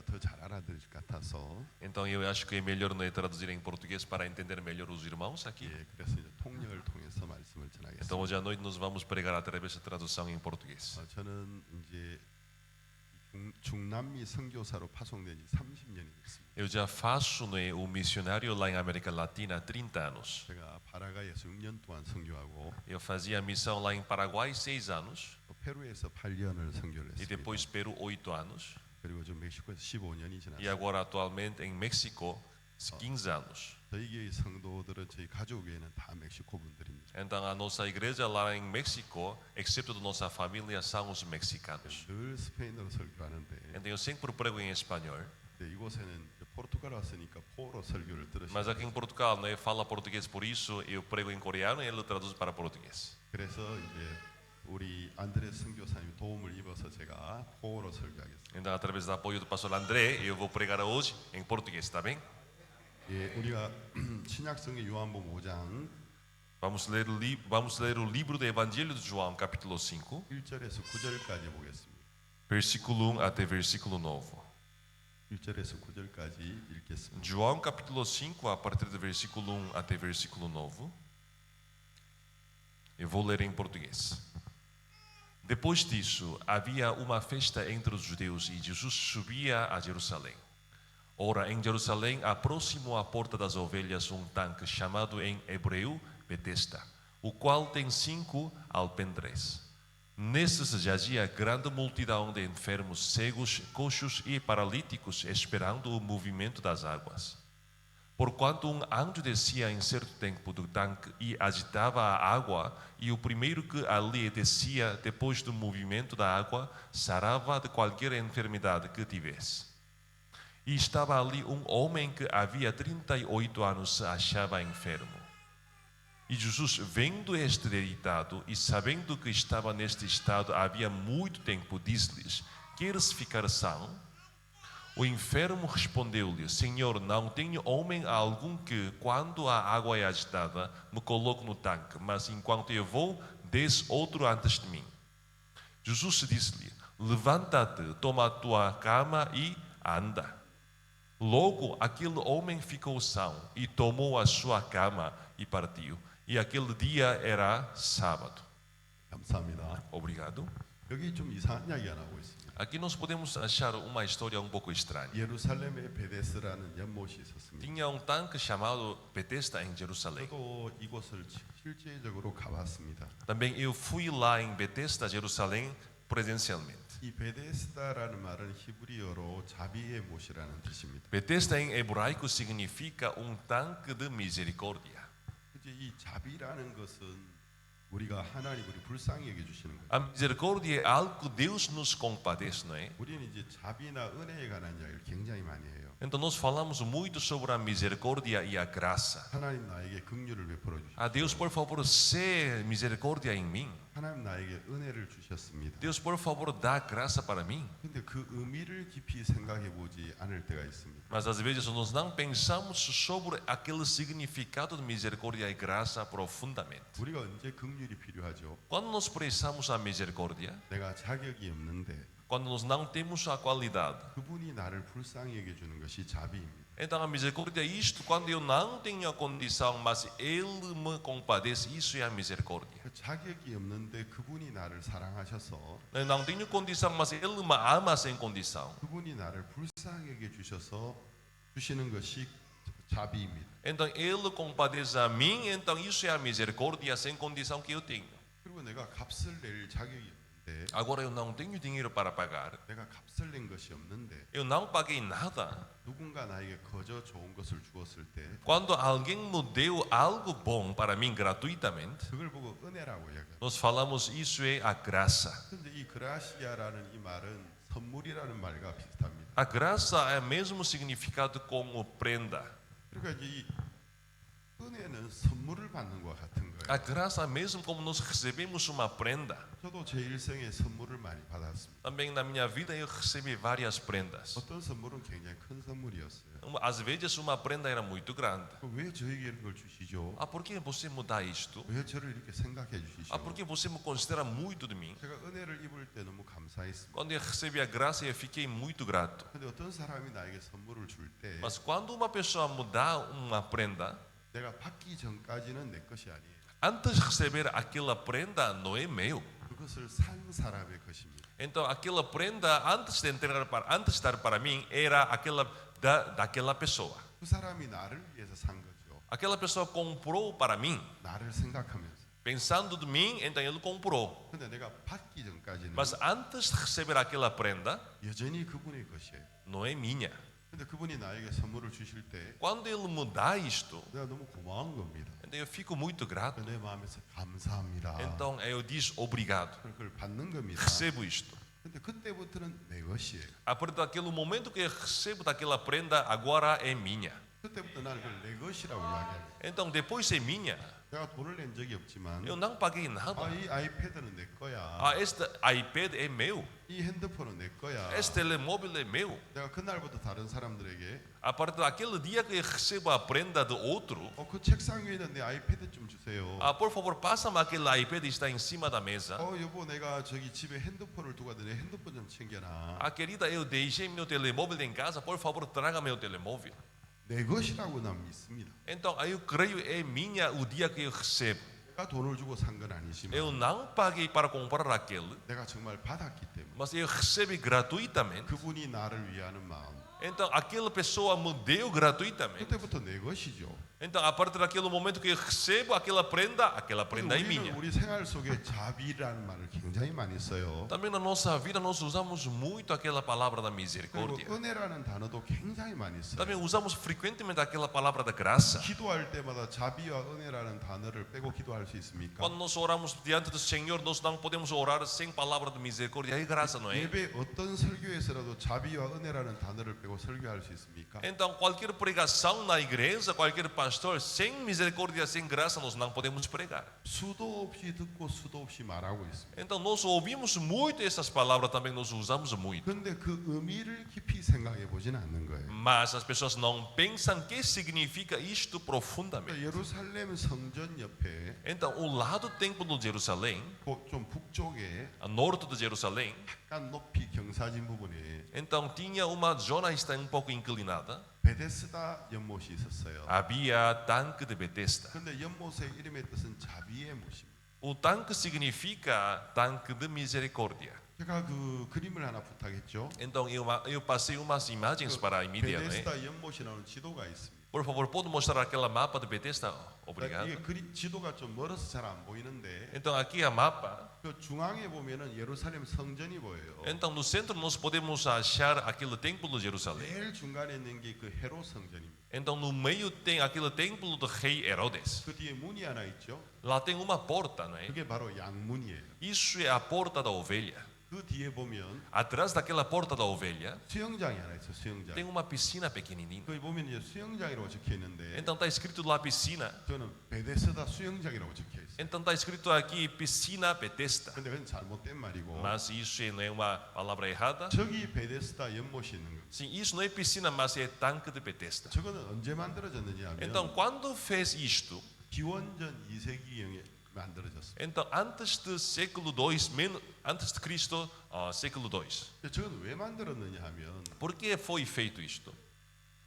더 잘 알아들을 것 같아서 Então eu acho que é melhor não traduzir em português para entender melhor os irmãos aqui. 예, 그래서 이제 통역을 통해서 말씀을 전하겠습니다. Então hoje à noite nós vamos pregar através da tradução em português. 저는 이제 중남미 선교사로 파송된 지 30년이 됐습니다. Eu já faço o missionário lá em América Latina há 30 anos. 제가 바라가이에서 6년 동안 선교하고 Eu fazia a missão lá em Paraguai 6 anos 또 페루에서 8년을 선교를 e 했습니다. depois Peru 8 anos 그리고 좀 멕시코에서 15년이 e 지났습니다. agora atualmente em México 15 anos. 저희 교회 성도들은 저희 가족 외에는 다 멕시코 분들입니다. Então a nossa igreja lá em México, exceto da nossa família, são os mexicanos. 늘 스페인어로 설교하는데 Então eu sempre prego em espanhol, 이곳에는 포르투갈 왔으니까 포로 설교를 들으시고 mas aqui em Portugal não fala português, por isso eu prego em coreano e ele traduz para português. 그래서 이제 우리 안드레 선교사님 도움을 입어서 제가 포로 설교하겠습니다. Então através do apoio do pastor André, eu vou pregar hoje em português, está bem? 예, 우리가 신약성의 요한복음 5장 Vamos ler o livro do Evangelho de João, capítulo 5, 1절에서 9절까지 보겠습니다. versículo 1 até versículo 9. 1절에서 9절까지 읽겠습니다. João capítulo 5, a partir do versículo 1 até versículo 9. Eu vou ler em português. Depois disso, havia uma festa entre os judeus e Jesus subia a Jerusalém. Ora, em Jerusalém, próximo à porta das ovelhas, um tanque chamado em hebreu Betesda, o qual tem 5 alpendres. Nesses jazia grande multidão de enfermos, cegos, coxos e paralíticos, esperando o movimento das águas. Porquanto um anjo descia em certo tempo do tanque e agitava a água, e o primeiro que ali descia depois do movimento da água, sarava de qualquer enfermidade que tivesse. E estava ali um homem que havia 38 anos se achava enfermo. E Jesus, vendo este deitado e sabendo que estava neste estado havia muito tempo, disse-lhes: Queres ficar são? O enfermo respondeu-lhe: Senhor, não tenho homem algum que, quando a água é agitada, me coloque no tanque, mas enquanto eu vou, desce outro antes de mim. Jesus disse-lhe: Levanta-te, toma a tua cama e anda. Logo aquele homem ficou são e tomou a sua cama e partiu. E aquele dia era sábado. 감사합니다. Obrigado. 여기 좀 이상한 이야기가 나오고 있습니다. Aqui nós podemos achar uma história um pouco estranha. 예루살렘에 베데스라는 연못이 있었습니다. Tinha tanque chamado Betesda em Jerusalém. 저도 이곳을 실제적으로 가봤습니다. Também eu fui lá em Betesda, Jerusalém, presencialmente. 이 베데스다라는 말은 히브리어로 자비의 못이라는 뜻입니다. Betesda em hebraico significa tanque de misericórdia. 이제 이 자비라는 것은 우리가 하나님 우리 불쌍히 여겨 주시는 거예요. A misericórdia é algo que Deus nos compadece, não é? 우리는 이제 자비나 은혜에 관한 이야기를 굉장히 많이 해요. Então nós falamos muito sobre a misericórdia e a graça. 하나님 나에게 긍휼을 베풀어 주시고 A Deus, por favor, sê misericórdia em mim. 하나님 나에게 은혜를 주셨습니다. Deus, por favor, dá graça para mim. 근데 그 의미를 깊이 생각해 보지 않을 때가 있습니다. Mas às vezes nós não pensamos sobre aquele significado de misericórdia e graça profundamente. 우리가 언제 긍휼이 필요하죠? Quando nós precisamos da misericórdia, 내가 자격이 없는데 quando nós não temos a qualidade. 그분이 나를 불쌍히 여겨 주는 것이 자비입니다. Então a misericórdia é isto, quando eu não tenho a condição, mas Ele me compadece, isso é a misericórdia. 그 자격이 없는데 그분이 나를 사랑하셔서 Eu não tenho condição, mas Ele me ama sem condição. 그분이 나를 불쌍히 여겨 주셔서 주시는 것이 자비입니다. Então Ele compadece a mim, então isso é a misericórdia sem condição que eu tenho. 그리고 내가 값을 낼 자격이 없는데 Agora eu não tenho dinheiro para pagar, 내가 값을 낸 것이 없는데 eu não paguei nada. 누군가 나에게 거저 좋은 것을 주었을 때 Quando alguém me deu algo bom para mim gratuitamente, 그걸 보고 은혜라고 이야기합니다. nós falamos isso é a graça. 근데 이 그라시아라는 이 말은 선물이라는 말과 비슷합니다. A graça é o mesmo significado como prenda. 그러니까 이 은혜는 선물을 받는 것 같은 거예요. A graça, mesmo como nós recebemos uma prenda, 저도 제 일생에 선물을 많이 받았습니다. também na minha vida eu recebi várias prendas. 어떤 선물은 굉장히 큰 선물이었어요. Às vezes uma prenda era muito grande. 왜 저에게 이런 걸 주시죠? Por que você me dá isto? 왜 저를 이렇게 생각해 주시죠? Por que você me considera muito de mim? 제가 은혜를 입을 때 너무 감사했습니다. Quando eu recebi a graça, eu fiquei muito grato. 근데 어떤 사람이 나에게 선물을 줄 때 Mas quando uma pessoa me dá uma prenda, 내가 받기 전까지는 내 것이 아니에요. antes de receber aquela prenda, não é meu. 그것을 산 사람의 것입니다. Então, aquela prenda, antes de dar para mim, era aquela daquela pessoa. 그 사람이 나를 위해서 산 거죠. Aquela pessoa comprou para mim, 나를 생각하면서. pensando de mim, então ele comprou. 근데 내가 받기 전까지는 Mas antes de receber aquela prenda, 여전히 그분의 것이에요. não é minha. 근데 그분이 나에게 선물을 주실 때 Quando ele me dá isto, 내가 너무 고마운 겁니다. então eu fico muito grato. 내 마음에서 감사합니다. Então eu digo obrigado. 그걸 받는 겁니다. Recebo isto. 근데 그때부터는 내 것이에요. A partir daquele momento que eu recebo daquela prenda, agora é minha. 그때부터 나는 그걸 내 것이라고 이야기합니다. Então depois é minha. 내가 돈을 낸 적이 없지만 Eu não paguei nada. 이 아이패드는 내 거야. Este iPad é meu. 이 핸드폰은 내 거야. Este telemóvel é meu. 내가 그날부터 다른 사람들에게 A partir daquele dia que eu recebo a prenda do outro, 그 책상 위에 있는 내 아이패드 좀 주세요. por favor, passa-me aquele iPad que está em cima da mesa. 여보 내가 저기 집에 핸드폰을 두고 왔는데 내 핸드폰 좀 챙겨놔. Querida, eu deixei meu telemóvel em casa, por favor, traga meu telemóvel. 내 것이라고 난 믿습니다. Então, eu creio é minha o dia que eu recebo. 내가 돈을 주고 산 건 아니지만 Eu não paguei para comprar aquele, 내가 정말 받았기 때문에 mas eu recebi gratuitamente. 그분이 나를 위하는 마음. Então, aquela pessoa me deu gratuitamente. 그때부터 내 것이죠. Então, a partir daquele momento que eu recebo aquela prenda é minha. 우리는 우리 생활 속에 자비라는 말을 굉장히 많이 써요. Também na nossa vida nós usamos muito aquela palavra da 그리고 misericórdia. 은혜라는 단어도 굉장히 많이 써요. Também usamos frequentemente aquela palavra da graça. 기도할 때마다 자비와 은혜라는 단어를 빼고 기도할 수 있습니까? Quando nós oramos diante do Senhor, nós não podemos orar sem palavra de misericórdia e graça, não é? 예배 어떤 설교에서라도 자비와 은혜라는 단어를 빼고 설교할 수 있습니까? Então, qualquer pregação na igreja, qualquer pastor, sem misericórdia, sem graça, nós não podemos pregar. 수도 없이 듣고 수도 없이 말하고 있습니다. Então, nós ouvimos muito essas palavras, também nós usamos muito. 그런데 그 의미를 깊이 생각해 보지는 않는 거예요. Mas as pessoas não pensam o que significa isto profundamente. 예루살렘 성전 옆에 Então, o lado do templo de Jerusalém, 좀 북쪽에 a norte de Jerusalém, 약간 높이 경사진 부분에 então tinha uma zona que está um pouco inclinada. 베데스다 연못이 있었어요. Havia tanque de Betesda. 그런데 연못의 이름의 뜻은 자비의 못입니다. O tanque significa tanque de misericórdia. 제가 그 그림을 하나 부탁했죠. Então eu passei umas imagens para a mídia, né? 베데스다 연못이 나오는 지도가 있습니다. Por favor, pode mostrar aquela mapa de Betesda? Obrigado. 이게 그림 지도가 좀 멀어서 잘 안 보이는데 Então aqui a mapa. 그 중앙에 보면은 예루살렘 성전이 보여요. Então no centro nós podemos achar aquele templo de Jerusalém. 제일 중간에 있는 게 그 헤롯 성전입니다. Então no meio tem aquele templo do rei Herodes. 그 뒤에 문이 하나 있죠. Lá tem uma porta, não é? 그게 바로 양문이에요. Isso é a porta da ovelha. 그 뒤에 보면 Atrás daquela porta da ovelha 수영장이 하나 있어요. 수영장. tem uma piscina pequenininha. 거기 보면 이제 수영장이라고 적혀 있는데 Então está escrito lá piscina. 저는 베데스다 수영장이라고 적혀 있어요. Então está escrito aqui piscina Betesda. 근데 그건 잘못된 말이고 Mas isso não é uma palavra errada. 저기 베데스다 연못이 있는 거예요. Sim, isso não é piscina, mas é tanque de Betesda. 저거는 언제 만들어졌느냐 하면 Então, quando fez isto, 기원전 2세기경에 만들어졌어요. então antes do século 2, antes de Cristo, século 2. 저건 왜 만들었느냐 하면 Por que foi feito isto?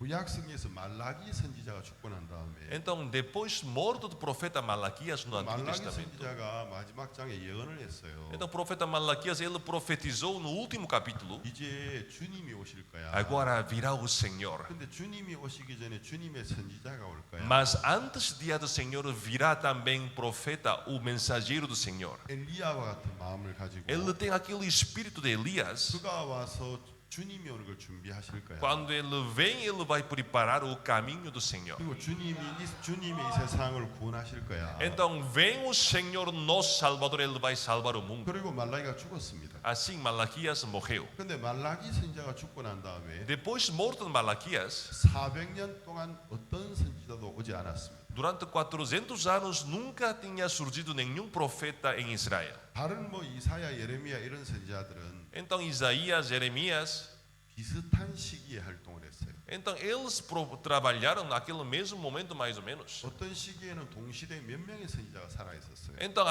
구약성에서 말라기 선지자가 죽고 난 다음에 Então, depois morto do profeta Malaquias no Antigo 말라기 Testamento. 선지자가 마지막 장에 예언을 했어요. Então, o profeta Malaquias ele profetizou no último capítulo. 이제 주님이 오실 거야. Agora virá o Senhor. 근데 주님이 오시기 전에 주님의 선지자가 올 거야. Mas antes do dia do Senhor virá também profeta, o mensageiro do Senhor. 엘리야와 같은 마음을 가지고 Ele tem aquele espírito de Elias. 그가 와서 주님이 오는 걸 준비하실 거야. Quando ele vem, ele vai preparar o caminho do Senhor. 그리고 주님이 이 세상을 구원하실 거야. Então vem o Senhor, nosso Salvador, ele vai salvar o mundo. 그리고 말라기가 죽었습니다. Assim Malaquias morreu. 근데 말라기 선지자가 죽고 난 다음에 Depois morto de Malaquias, 400년 동안 어떤 선지자도 오지 않았습니다. Durante 400 anos nunca tinha surgido nenhum profeta em Israel. 다른 뭐 이사야, 예레미야 이런 선지자들은 Então Isaías, Jeremias, 비슷한 시기에 활동을 했어요. então eles trabalharam naquele mesmo momento mais ou menos. 어떤 시기에는 동시대에 몇 명의 선지자가 살아 있었어요. Então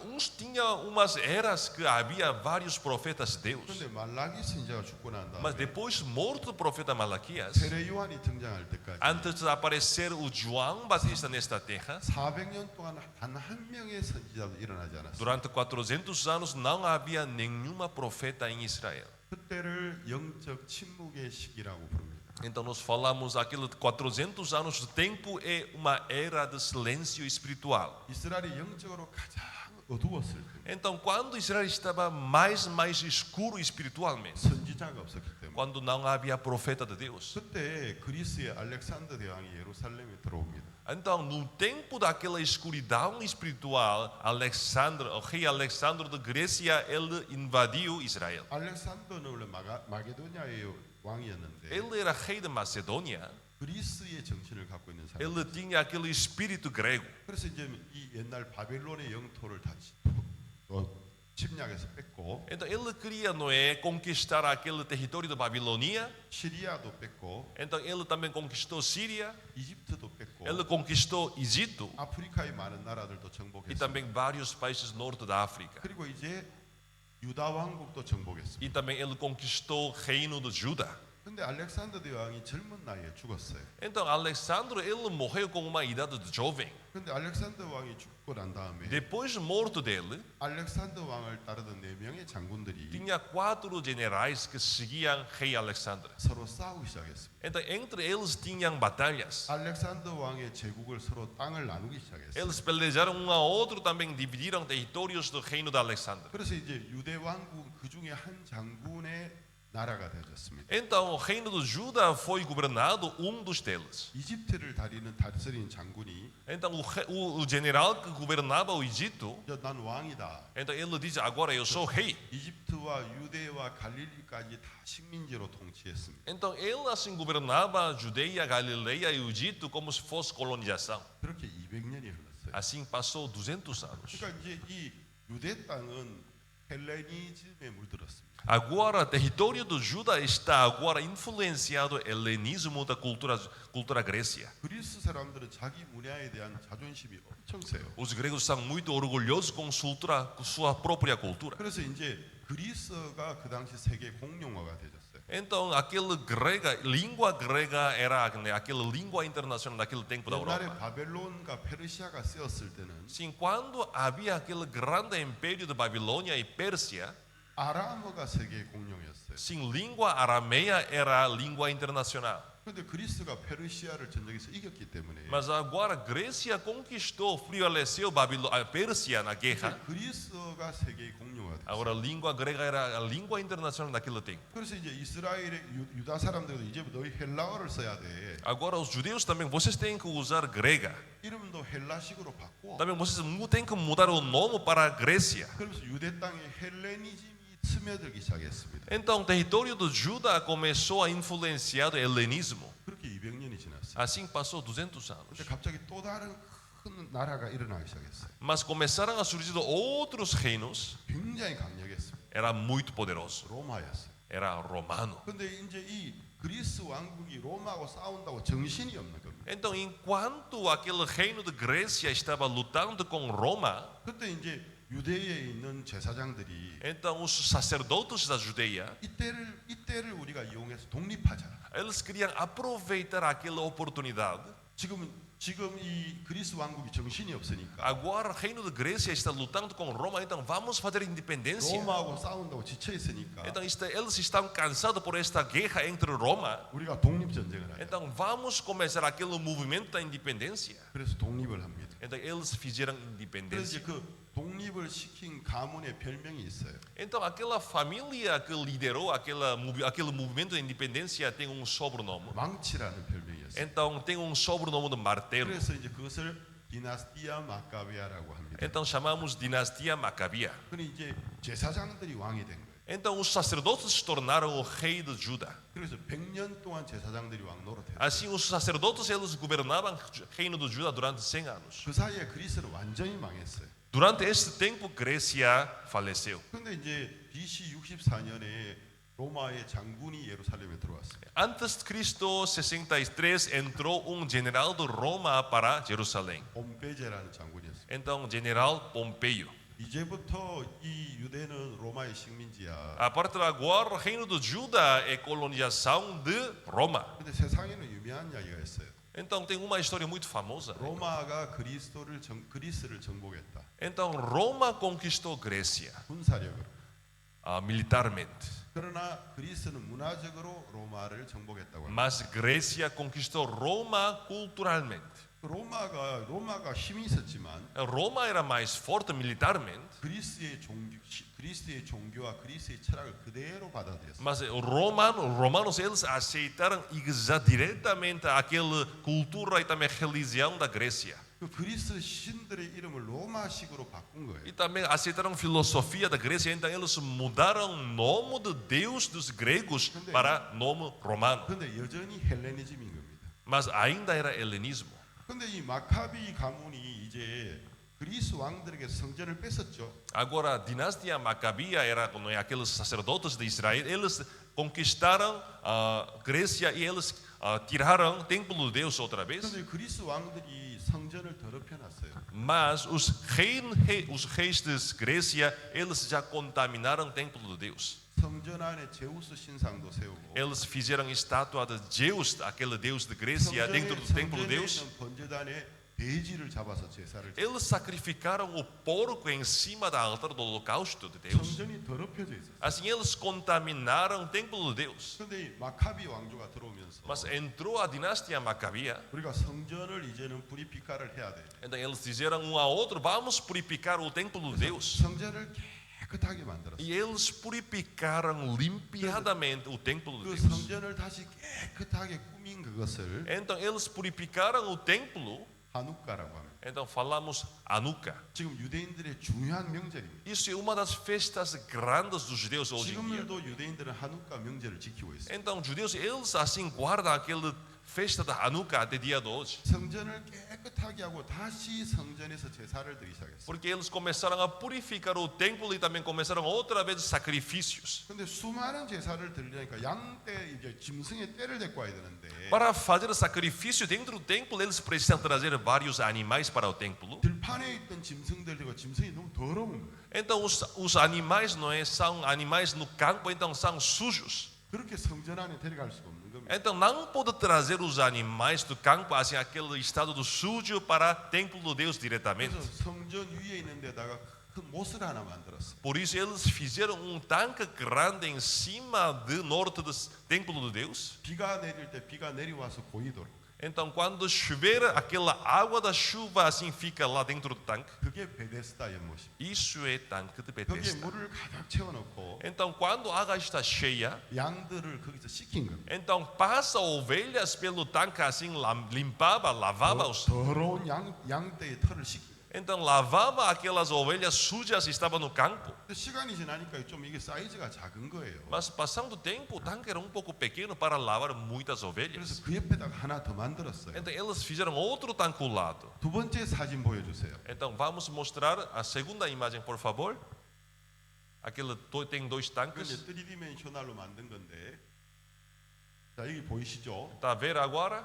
uns tinham umas eras que havia vários profetas de Deus. 그런데 말라기 선지자가 죽고 난 Mas 다음에 depois morto o profeta Malaquias, 세례 요한이 등장할 때까지 antes de aparecer o João Batista nesta terra, 400년 동안 단 한 명의 선지자도 일어나지 않았어요. durante 400 anos não havia nenhuma profeta em Israel. 그때를 영적 침묵의 시기라고 부릅니다. Então nós falamos aquele 400 anos de tempo é uma era de silêncio espiritual. 이스라엘이 영적으로 가장 어두웠을 때 Então quando Israel estava mais escuro espiritualmente, 선지자가 없었기 때문에 quando não havia profeta de Deus. 그때 그리스의 알렉산더 대왕이 예루살렘에 들어옵니다. Então no tempo daquela escuridão espiritual, o rei Alexandre de Grécia, ele invadiu Israel. 알렉산더는 원래 마게도냐의 왕이었는데 Ele era rei de Macedônia. 그리스의 정신을 갖고 있는 사람. Ele tinha aquele espírito grego. 그래서 이제 이 옛날 바벨론의 영토를 다 침략해서 뺐고 Então ele queria, não é, conquistar aquele território da Babilônia. 시리아도 뺐고 Então ele também conquistou Síria. 이집트도 뺐고 Ele conquistou Egito 아프리카의 많은 나라들도 e 정복했습니다. também vários países do norte da África. 그리고 이제 유다 왕국도 정복했습니다. E também ele conquistou o reino de Judá. 근데 알렉산더 대왕이 젊은 나이에 죽었어요. Então Alexandre, ele morreu com uma idade de jovem. 근데 알렉산더 왕이 죽고 난 다음에 Depois morto dele, 알렉산더 왕을 따르던 4명의 장군들이 tinha 4 generais que seguiam rei Alexandre. 서로 싸우기 시작했습니다. Então entre eles tinham batalhas. 알렉산더 왕의 제국을 서로 땅을 나누기 시작했어요. Eles pelejaram um ao outro, também dividiram territórios do reino de Alexandre. 그래서 이제 유대 왕국 그 중에 한 장군의 나라가 되어졌습니다. Então o reino de Judá foi governado dos deles. 이집트를 다스리는 장군이 Então o general que governava o Egito, 난 왕이다. então ele diz: agora eu sou rei. 이집트와 유대와 갈릴리까지 다 식민지로 통치했습니다. Então ele assim governava a Judeia, Galileia e o Egito como se fosse colonização. 그렇게 200년이 흘렀어요. Assim passou 200 anos. 그러니까 이제 이 유대 땅은 헬레니즘에 물들었습니다. Agora, o território de Judá está agora influenciado pelo helenismo da cultura Grécia. 그리스 사람들은 자기 문화에 대한 자존심이 엄청 세요. Os gregos são muito orgulhosos com sua própria cultura. 그래서 이제 그리스어가 그 당시 세계 공용어가 되었어요. Então, língua grega era aquela língua internacional naquele tempo da 옛날에 Europa. 바벨론과 페르시아가 쓰였을 때는 Sim, quando havia aquele grande império de Babilônia e Pérsia, 아람어가 세계 공용이었어요. sim, língua arameia era a língua internacional. 그런데 그리스가 페르시아를 전쟁에서 이겼기 때문에 Mas agora Grécia conquistou, prevaleceu a Pérsia na guerra. 그리스어가 세계의 공용어가 됐어요. Agora a língua grega era a língua internacional naquele tempo. 그래서 이제 이스라엘의 유다 사람들도 이제부터 너희 헬라어를 써야 돼. Agora os judeus também, vocês têm que usar grega. 이름도 헬라식으로 바꿔. Também vocês têm que mudar o nome para a Grécia. 그러면서 유대 땅에 헬레니즘이 스며들기 시작했습니다. Então o território de Judá começou a influenciar o helenismo. 그렇게 200년이 지났어요. Assim passou 200 anos. 근데 갑자기 또 다른 큰 나라가 일어나기 시작했어요. Mas começaram a surgir outros reinos. 굉장히 강력했습니다. Era muito poderoso. 로마였어요. Era romano. 근데 이제 이 그리스 왕국이 로마하고 싸운다고 정신이 없는 겁니다. Então, enquanto aquele reino de Grécia estava lutando com Roma, 그때 이제 유대에 있는 제사장들이 então os sacerdotes da Judeia, 이때를 우리가 이용해서 독립하자. eles queriam aproveitar aquela oportunidade. 지금 이 그리스 왕국이 정신이 없으니까 Agora o reino de Grécia está lutando com Roma, então vamos fazer independência. 로마하고 싸운다고 지쳐 있으니까 Então eles estão cansados por esta guerra entre Roma. 우리가 독립 전쟁을 하자. Então vamos começar aquele movimento da independência. 그래서 독립을 합니다. Então eles fizeram 그래서 independência. 이제 그 독립을 시킨 가문의 별명이 있어요. Então aquela família que liderou aquele movimento de independência tem sobrenome. 망치라는 별명이었어요. Então tem sobrenome de martelo. 그래서 이제 그것을 디나스티아 마카비아라고 합니다. Então chamamos dinastia Macabia. 그니 이제 제사장들이 왕이 된 거예요. Então os sacerdotes se tornaram o rei de Judá. 그래서 100년 동안 제사장들이 왕 노릇했어요. Assim os sacerdotes eles governavam o reino de Judá durante 100 anos. 그 사이에 그리스는 완전히 망했어요. Durante este tempo Grécia faleceu. 근데 이제 BC 64년에 로마의 장군이 예루살렘에 들어왔어요. Antes de Cristo 63 entrou general de Roma para Jerusalém. 봄베제라는 장군이었어요. Então general Pompeio. 이제부터 이 유대는 로마의 식민지야. A partir de agora o reino de Judá é colonização de Roma. 근데 세상에는 유명한 이야기가 있어요. Então tem uma história muito famosa. 로마가 그리스를 정복했다. Então Roma conquistou Grécia 군사력으로. militarmente, 그러나 그리스는 문화적으로 로마를 정복했다고 합니다. mas Grécia conquistou Roma culturalmente. 로마가 힘이 있었지만 Roma era mais forte militarmente, 그리스의 종교와 그리스의 철학을 그대로 받아들였어요. mas romanos eles aceitaram diretamente aquela cultura e também religião da Grécia. 그 그리스 신들의 이름을 로마식으로 바꾼 거예요. E também aceitaram a filosofia da Grécia, então eles mudaram o nome de Deus dos gregos para nome romano. 근데 여전히 헬레니즘인 겁니다. Mas ainda era helenismo. 근데 이 마카비 가문이 이제 그리스 왕들에게 성전을 뺏었죠. Agora a dinastia Macabia era aqueles sacerdotes de Israel, eles conquistaram a Grécia e eles tiraram o templo de Deus outra vez. 근데 그리스 왕들이 성전을 더럽혀 놨어요. Mas os reis de Grécia, eles já contaminaram o templo de Deus. 성전 안에 제우스 신상도 세우고 Eles fizeram estátua de Zeus, aquele deus de Grécia, dentro do templo de Deus. 있는 번제단에 돼지를 잡아서 제사를 Eles sacrificaram o porco em cima do altar do holocausto de Deus. 성전이 더럽혀져 있었어요. Assim eles contaminaram o templo de Deus. 근데 이 마카비 왕조가 들어오면서 Mas entrou a dinastia Macabia, 우리가 성전을 이제는 뿌리피카를 해야 돼. então eles disseram um ao outro: vamos purificar o templo de Deus. 성전을 깨끗하게 만들었어요. E eles purificaram limpiadamente o templo de 그 Deus. 성전을 다시 깨끗하게 꾸민 그것을 Então eles purificaram o templo. 하누카라고 합니다. Então falamos Hanukkah. 지금 유대인들의 중요한 명절입니다. Isso é uma das festas grandes dos judeus hoje em dia. 지금도 유대인들은 하누카 명절을 지키고 있어요. Então judeus eles assim guardam aquela festa da Hanukkah até dia de hoje. 성전을 깨끗하게 하고 다시 성전에서 제사를 드리기 시작했어요. Porque eles começaram a purificar o templo e também começaram outra vez sacrifícios. 근데 수많은 제사를 드리려니까 양떼 이제 짐승의 떼를 데리고 와야 되는데 Para fazer sacrifício dentro do templo, eles precisam trazer vários animais para o templo. 들판에 있던 짐승들 들고 짐승이 너무 더러운 거예요. Então os animais não é, são animais no campo, então são sujos. 그렇게 성전 안에 데려갈 수가 없는 겁니다. Então não pode trazer os animais do campo assim aquele estado do sujo para o templo de Deus diretamente. 그래서 성전 위에 있는 데다가 큰 못을 하나 만들었어요. Por isso eles fizeram tanque grande em cima do norte do templo de Deus. 비가 내릴 때 비가 내려와서 보이도록. Então quando chover aquela água da chuva assim fica lá dentro do tanque. 그게 베데스다 연못입니다. Isso é tanque de 거기에 Betesda. 물을 가득 채워놓고 Então quando a água está cheia, 양들을 거기서 씻긴 겁니다. então passa ovelhas pelo tanque assim limpava, lavava os. 더러운 양떼의 털을 씻기. Então lavava aquelas ovelhas sujas que estavam no campo. 근데 시간이 지나니까 좀 이게 사이즈가 작은 거예요. Mas passando o tempo, o tanque era pouco pequeno para lavar muitas ovelhas. 그래서 그 옆에다가 하나 더 만들었어요. Então eles fizeram outro tanque ao lado. 두 번째 사진 보여주세요. Então vamos mostrar a segunda imagem, por favor. Aquele tem dois 그건 tanques. 이제 3디멘셔널로 만든 건데, 자 여기 보이시죠? Está a ver agora?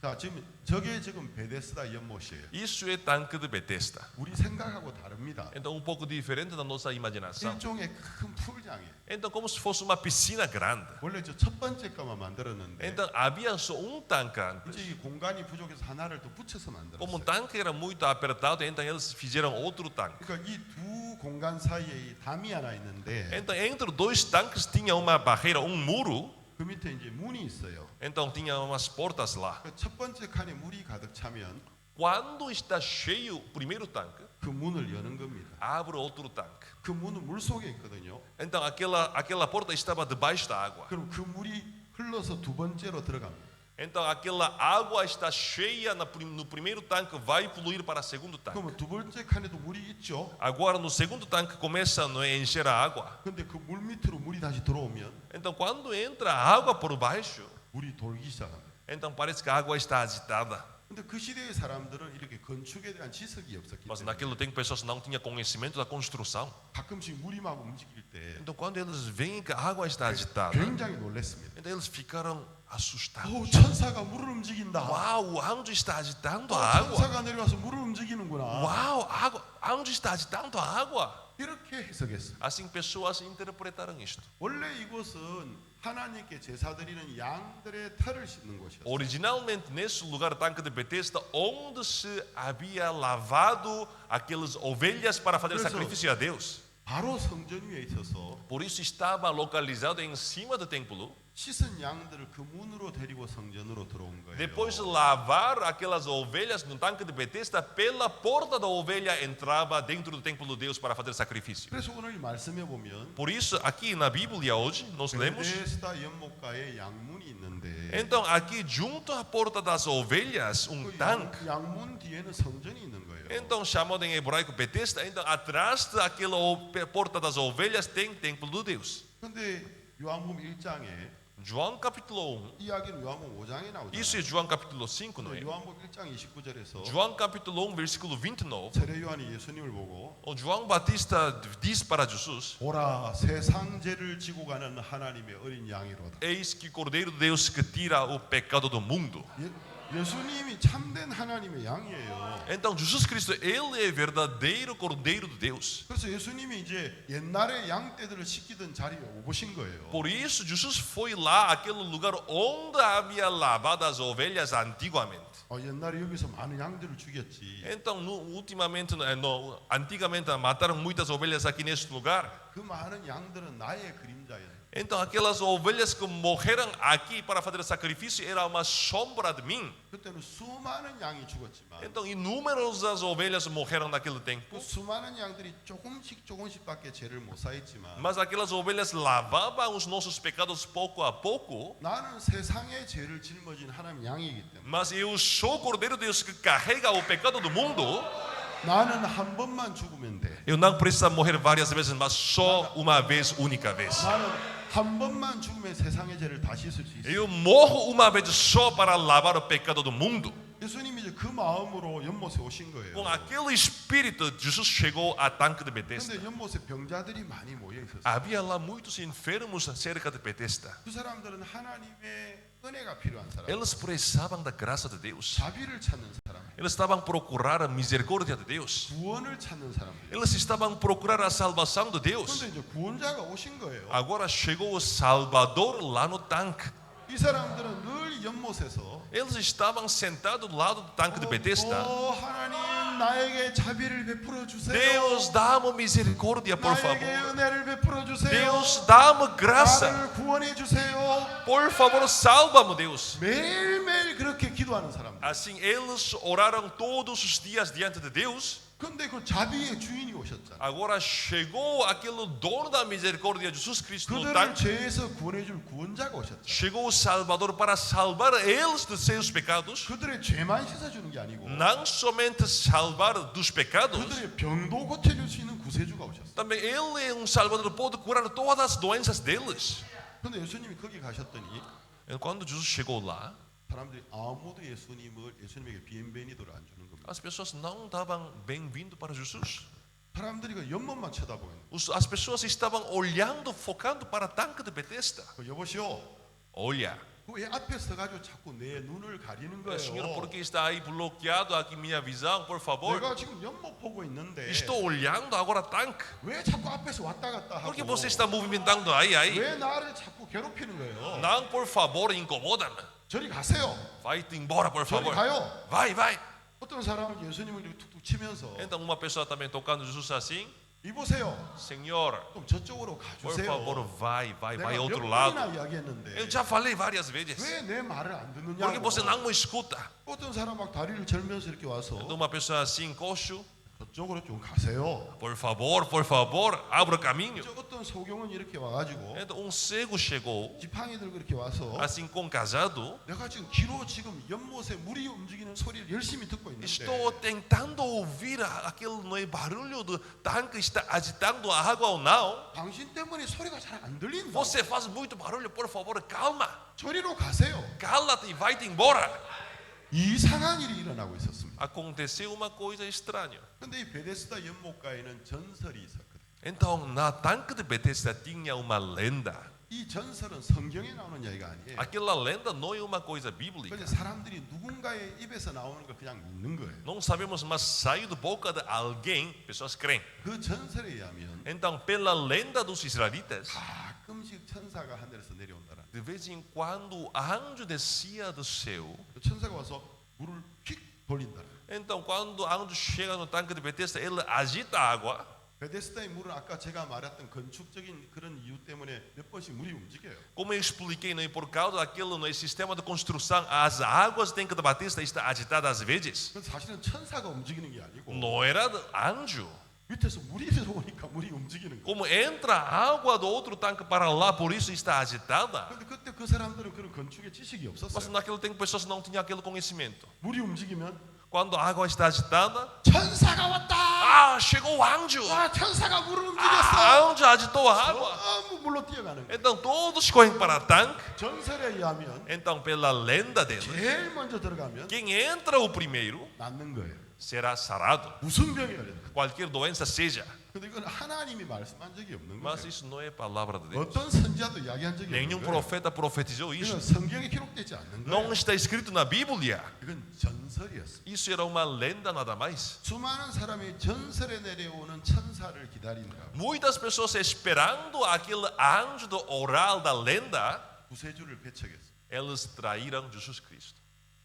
자 지금 저게 지금 베데스다 연못이에요. Isso é tanque de Betesda. 우리 생각하고 다릅니다. Então pouco diferente da nossa imaginação. 일종의 큰 풀장이에요. Então como se fosse uma piscina grande. 원래 저 첫 번째 거만 만들었는데 Então havia só tanque antes. 이제 이 공간이 부족해서 하나를 더 붙여서 Como o 만들었어요. tanque era muito apertado, então eles fizeram outro tanque. 그러니까 이 두 공간 사이에 이 담이 하나 있는데 Então entre dois tanques tinha uma barreira, muro. 그 밑에 이제 문이 있어요. Então tinha umas portas lá. 그첫 번째 칸에 물이 가득 차면 Quando está cheio o primeiro tanque, 그 문을 여는 겁니다. abre outro tanque. 그 문은 물 속에 있거든요. Então aquela porta estava debaixo da água. 그럼 그 물이 흘러서 두 번째로 들어갑니다. Então aquela água está cheia no primeiro tanque, vai fluir para o segundo tanque. 그러면 두 번째 칸에도 물이 있죠. Agora no segundo tanque começa a encher a água. 근데 그 물 밑으로 물이 다시 들어오면 Então quando entra a água por baixo, 물이 돌기 시작합니다. então parece que a água está agitada. 근데 그 시대의 사람들은 이렇게 건축에 대한 지식이 없었기 Mas 때문에 naquele tempo pessoas não tinham conhecimento da construção. 가끔씩 물이 막 움직일 때 Então quando eles veem que a água está agitada, 굉장히 놀랐습니다. então eles ficaram assustados. 천사가 물을 움직인다. Uau, o anjo está agitando a água. 천사가 내려와서 물을 움직이는구나. Uau, anjo está agitando a água. 이렇게 해석했어요. Assim pessoas interpretaram isto. 원래 이곳은 하나님께 제사 드리는 양들의 털을 씻는 곳이었어요. Originalmente nesse lugar, tanque de Betesda, onde se havia lavado aquelas ovelhas para fazer Isso. sacrifício a Deus. 바로 성전 위에 있어서 Por isso estava localizado em cima do templo. 씻은 양들을 그 문으로 데리고 성전으로 들어온 거예요. Depois de lavar aquelas ovelhas no tanque de Betesda, pela porta da ovelha entrava dentro do templo de Deus para fazer sacrifício. 그래서 오늘 이 말씀에 보면 Por isso, aqui na Bíblia hoje, nós lemos. 베데스다 연못가에 양문이 있는데 Então, aqui junto à porta das ovelhas, 그 tanque. 양문 뒤에는 성전이 있는 거예요. Então, chamado em hebraico Betesda, então atrás daquela porta das ovelhas tem templo de Deus. 근데 요한복음 1장에 João capítulo 1, 이야기는 요한복음 5장에 나오잖아요. isso é João capítulo 5, não é? 요한복음 1장 29절에서 João capítulo 1, versículo 29, 세례 요한이 예수님을 보고 o João Batista diz para Jesus: 보라 세상 죄를 지고 가는 하나님의 어린 양이로다. Eis que o Cordeiro de Deus que tira o pecado do mundo. 예수님이 참된 하나님의 양이에요. Então, Jesus Cristo, ele é verdadeiro Cordeiro de Deus. 그래서 예수님이 이제 옛날에 양떼들을 씻기던 자리에 오신 거예요. Por isso, Jesus foi lá, aquele lugar onde havia lavado as ovelhas antigamente. 옛날에 여기서 많은 양들을 죽였지. Então, ultimamente, antigamente mataram muitas ovelhas aqui neste lugar. 그 많은 양들은 나의 그림자예요. Então, aquelas ovelhas que morreram aqui para fazer sacrifício era uma sombra de mim. 그때는 수많은 양이 죽었지만 Então, inúmeras ovelhas morreram naquele 그 tempo. 수많은 양들이 조금씩밖에 죄를 못 사했지만 Mas aquelas ovelhas lavavam os nossos pecados pouco a pouco. 나는 세상의 죄를 짊어진 하나님 양이기 때문에 Mas eu sou o Cordeiro de Deus que carrega o pecado do mundo. 나는 한 번만 죽으면 돼. Eu não preciso morrer várias vezes, mas só uma vez, única vez. 나는 한 번만 죽으면 세상의 죄를 다 씻을 수 있어. Eu morro uma vez só para lavar o pecado do mundo. 예수님이 이제 그 마음으로 연못에 오신 거예요. Com aquele espírito, Jesus chegou a tanque de Betesda. 근데 연못에 병자들이 많이 모여 있었어요. Havia lá muitos enfermos cerca de Betesda. 그 사람들은 하나님의 은혜가 필요한 사람, Eles precisavam da graça de Deus. 자비를 찾는 사람, Eles estavam procurando a misericórdia de Deus. 구원을 찾는 사람들. Eles estavam procurando a salvação de Deus. 그런데 이제 구원자가 오신 거예요. Agora chegou o Salvador lá no tanque. 이 사람들은 늘 연못에서 Eles estavam sentados do lado do tanque de Betesda. 하나님 나에게 자비를 베풀어 주세요. Deus, dá-me misericórdia, por 나에게 favor. 은혜를 베풀어 주세요. Deus, dá-me graça. 나를 구원해 주세요. Por favor, salva-me, Deus. 매일매일 그렇게 기도하는 사람들. Assim, eles oraram todos os dias diante de Deus. 근데 그 자비의 주인이 오셨잖아요. Agora chegou aquele dono da misericórdia, Jesus Cristo, no 그들을 tanque. 죄에서 구원해 줄 구원자가 오셨잖아요. Chegou o Salvador para salvar eles dos seus pecados. 그들의 죄만 씻어 주는 게 아니고 Não somente salvar dos pecados, 그들의 병도 고쳐 줄 수 있는 구세주가 오셨어요. também Ele é um Salvador que pode curar todas as doenças deles. 근데 예수님이 거기 가셨더니 Quando Jesus chegou lá, 사람들이 아무도 예수님에게 비엔베니도를 안 주는 겁니다. as pessoas não estavam bem-vindo para Jesus. 사람들이 그 연못만 쳐다보고 있는 As pessoas estavam olhando, focando para o tanque de Betesda. 거예요. 여보시오, Olha, 왜 앞에 서가지고 자꾸 내 눈을 가리는 Senhor, por 거예요? que está aí bloqueado aqui minha visão, por favor? 내가 지금 연못 보고 있는데 Estou olhando agora tanque. 왜 자꾸 앞에서 왔다 갔다 Por que 하고 você está movimentando aí? 왜 나를 자꾸 괴롭히는 거예요? Não, por favor, incomoda-me. 저리 가세요. Vai-te embora, por 저리 favor. 가요. Vai, vai. 어떤 사람은 예수님을 이렇게 툭툭 치면서 Então uma pessoa também tocando Jesus assim, 이보세요. Senhor, 좀 저쪽으로 por 가주세요. favor, vai 내가 ao 몇 outro 번이나 lado. 이야기했는데 Eu já falei várias vezes. 왜 내 말을 안 Por que 듣느냐고. você não me escuta? 어떤 사람 막 다리를 절면서 이렇게 와서 Então uma pessoa assim, coxo, 저쪽으로 좀 가세요. Por favor, abra caminho. 저 어떤 소경은 이렇게 와가지고 Então cego chegou, 지팡이 들고 이렇게 와서 assim com casado. 내가 지금 귀로 지금 연못에 물이 움직이는 소리를 열심히 듣고 있는데 Estou tentando ouvir aquele não é, barulho do tanque está agitando a água ou não. 당신 때문에 소리가 잘 안 들린다. Você faz muito barulho, por favor, calma. 저리로 가세요. Cala-te e vai-te embora. 이상한 일이 일어나고 있었습니다. Aconteceu uma coisa estranha. 근데 이 베데스다 연못가에는 전설이 있었거든요. Então, na tanque de Betesda tinha uma lenda. 이 전설은 성경에 나오는 이야기가 아니에요. Aquela lenda não é uma coisa bíblica. 근데 사람들이 누군가의 입에서 나오는 걸 그냥 믿는 거예요. Não sabemos, mas saiu da boca de alguém, pessoas creem. 그 전설에 의하면 Então, pela lenda dos israelitas, 가끔씩 천사가 하늘에서 내려온다라. de vez em quando o anjo descia do céu. 천사가 와서 물을 휙 돌린다. Então, quando o anjo chega no tanque de Betesda, ele agita a água. 베데스다의 물은 아까 제가 말했던 건축적인 그런 이유 때문에 몇 번씩 물이 움직여요. Como eu expliquei, não é, por causa daquele não é, sistema de construção, as águas do tanque de Betesda estão agitadas às vezes. 그건 사실은 천사가 움직이는 게 아니고 Não era do anjo. 밑에서 물이 들어오니까 물이 움직이는 거예요. Como entra água do outro tanque para lá, por isso está agitada. 근데 그때 그 사람들은 그런 건축의 지식이 Mas 없었어요. naquele tempo pessoas não tinham aquele conhecimento. 물이 움직이면 Quando a água está agitada, 천사가 왔다. chegou o anjo. 와, 천사가 물을 O 움직였어. anjo agitou a água. 너무 물로 뛰어가는 거예요. Então todos correm para o tanque. 전설에 의하면 Então, pela lenda dele, 제일 먼저 들어가면 quem entra o primeiro 낫는 거예요. será sarado. 무슨 병이 걸렸든. Qualquer doença seja. 근데 이건 하나님이 말씀한 적이 없는 Mas 거예요. isso não é palavra de Deus. 어떤 선지자도 이야기한 적이 Nenhum 없는 거예요. profeta profetizou isso. 이건 성경에 기록되지 않는 Não 거예요. está escrito na Bíblia. 이건 전설이었어요. Isso era uma lenda nada mais. 수많은 사람이 전설에 내려오는 천사를 기다리느라고 Muitas pessoas esperando aquele anjo do oral da lenda, 구세주를 배척했어요. eles traíram Jesus Cristo.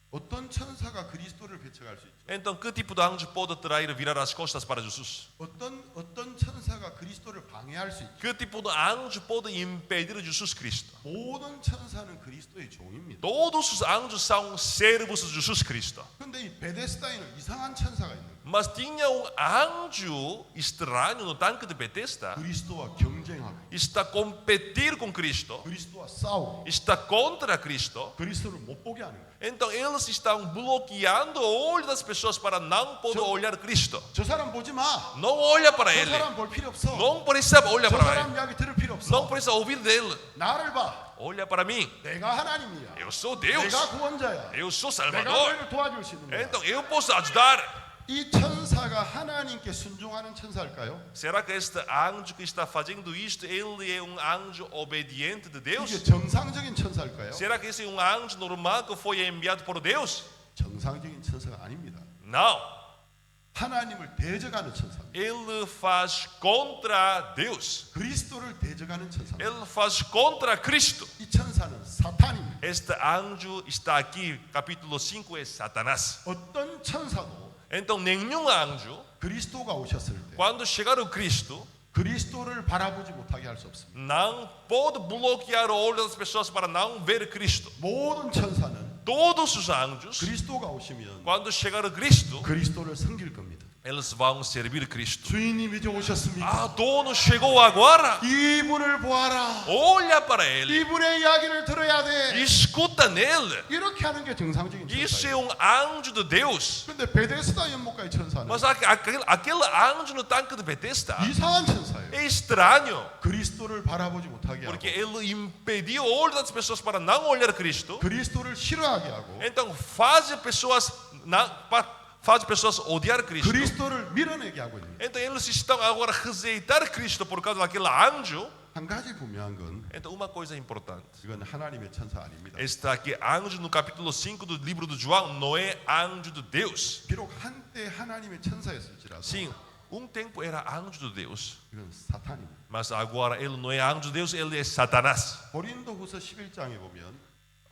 어떤 천사가 그리스도를 배척할 수 있죠? Então, que tipo de anjo pode trair e virar as costas para Jesus? 어떤 천사가 그리스도를 방해할 수 있죠? Que tipo de anjo pode impedir Jesus Cristo? 모든 천사는 그리스도의 종입니다. Todos os anjos são servos de Jesus Cristo. 근데 이 베데스다에는 이상한 천사가 있는 거예요. Mas tinha anjo estranho no tanque de Betesda, 그리스도와 경쟁하고 está a competir com Cristo, 그리스도와 싸우고 está contra Cristo. 그리스도를 못 보게 하는 거예요. Então eles estão bloqueando o olho das pessoas para não poder olhar Cristo. 저 사람 보지 마. Não olha para 저 ele. 사람 볼 필요 없어. Não precisa olhar 저 para 사람 ele. 이야기 들을 필요 Não 없어. precisa ouvir dele. 나를 봐. Olha para mim. 내가 하나님이야. Eu sou Deus. 내가 구원자야. Eu sou 내가 Salvador. 너를 도와줄 수 있는 거야. Então eu posso ajudar. 이 천사가 하나님께 순종하는 천사일까요? Será que este anjo que está fazendo isto, ele é um anjo obediente de 이게 Deus? 정상적인 천사일까요? Será que esse é um anjo normal que foi enviado por Deus? 정상적인 천사가 아닙니다. Não. 하나님을 대적하는 천사입니다. Ele faz contra Deus. 그리스도를 대적하는 천사입니다. Ele faz contra Cristo. 이 천사는 사탄입니다. Este anjo está aqui, capítulo 5 é Satanás. 어떤 천사도 Então nenhum anjo, 그리스도가 오셨을 때 quando chegar o Cristo, 그리스도를 바라보지 못하게 할 수 없습니다. não pode bloquear o olho das pessoas para não ver Cristo. 모든 천사는 Todos os anjos, 그리스도가 오시면 quando chegar o Cristo, 그리스도를 섬길 겁니다. eles vão servir Cristo. 주인님 이제 오셨습니까? Dono chegou agora. 이분을 보아라. Olha para ele. 이분의 이야기를 들어야 돼. Escuta nele. 이렇게 하는 게 정상적인 Isso é 천사예요. anjo de Deus. 근데 베데스다 연못가의 천사는 Mas aquele anjo no tanque de Betesda 이상한 천사예요. é estranho. 그리스도를 바라보지 못하게 하고 Porque ele impediu o olho das pessoas para não olhar Cristo. 그리스도를 싫어하게 하고 Então faz pessoas odiar Cristo. 그리스도를 밀어내게 하고 있는 거예요. Então eles estão agora a rejeitar Cristo por causa daquele anjo. 한 가지 분명한 건 Então uma coisa importante. 이건 하나님의 천사 아닙니다. Está aqui anjo no capítulo 5 do livro de João, não é anjo de Deus. 비록 한때 하나님의 천사였을지라도 Sim, tempo era anjo de Deus, 이건 사탄입니다. mas agora ele não é anjo de Deus, ele é Satanás. 고린도후서 11장에 보면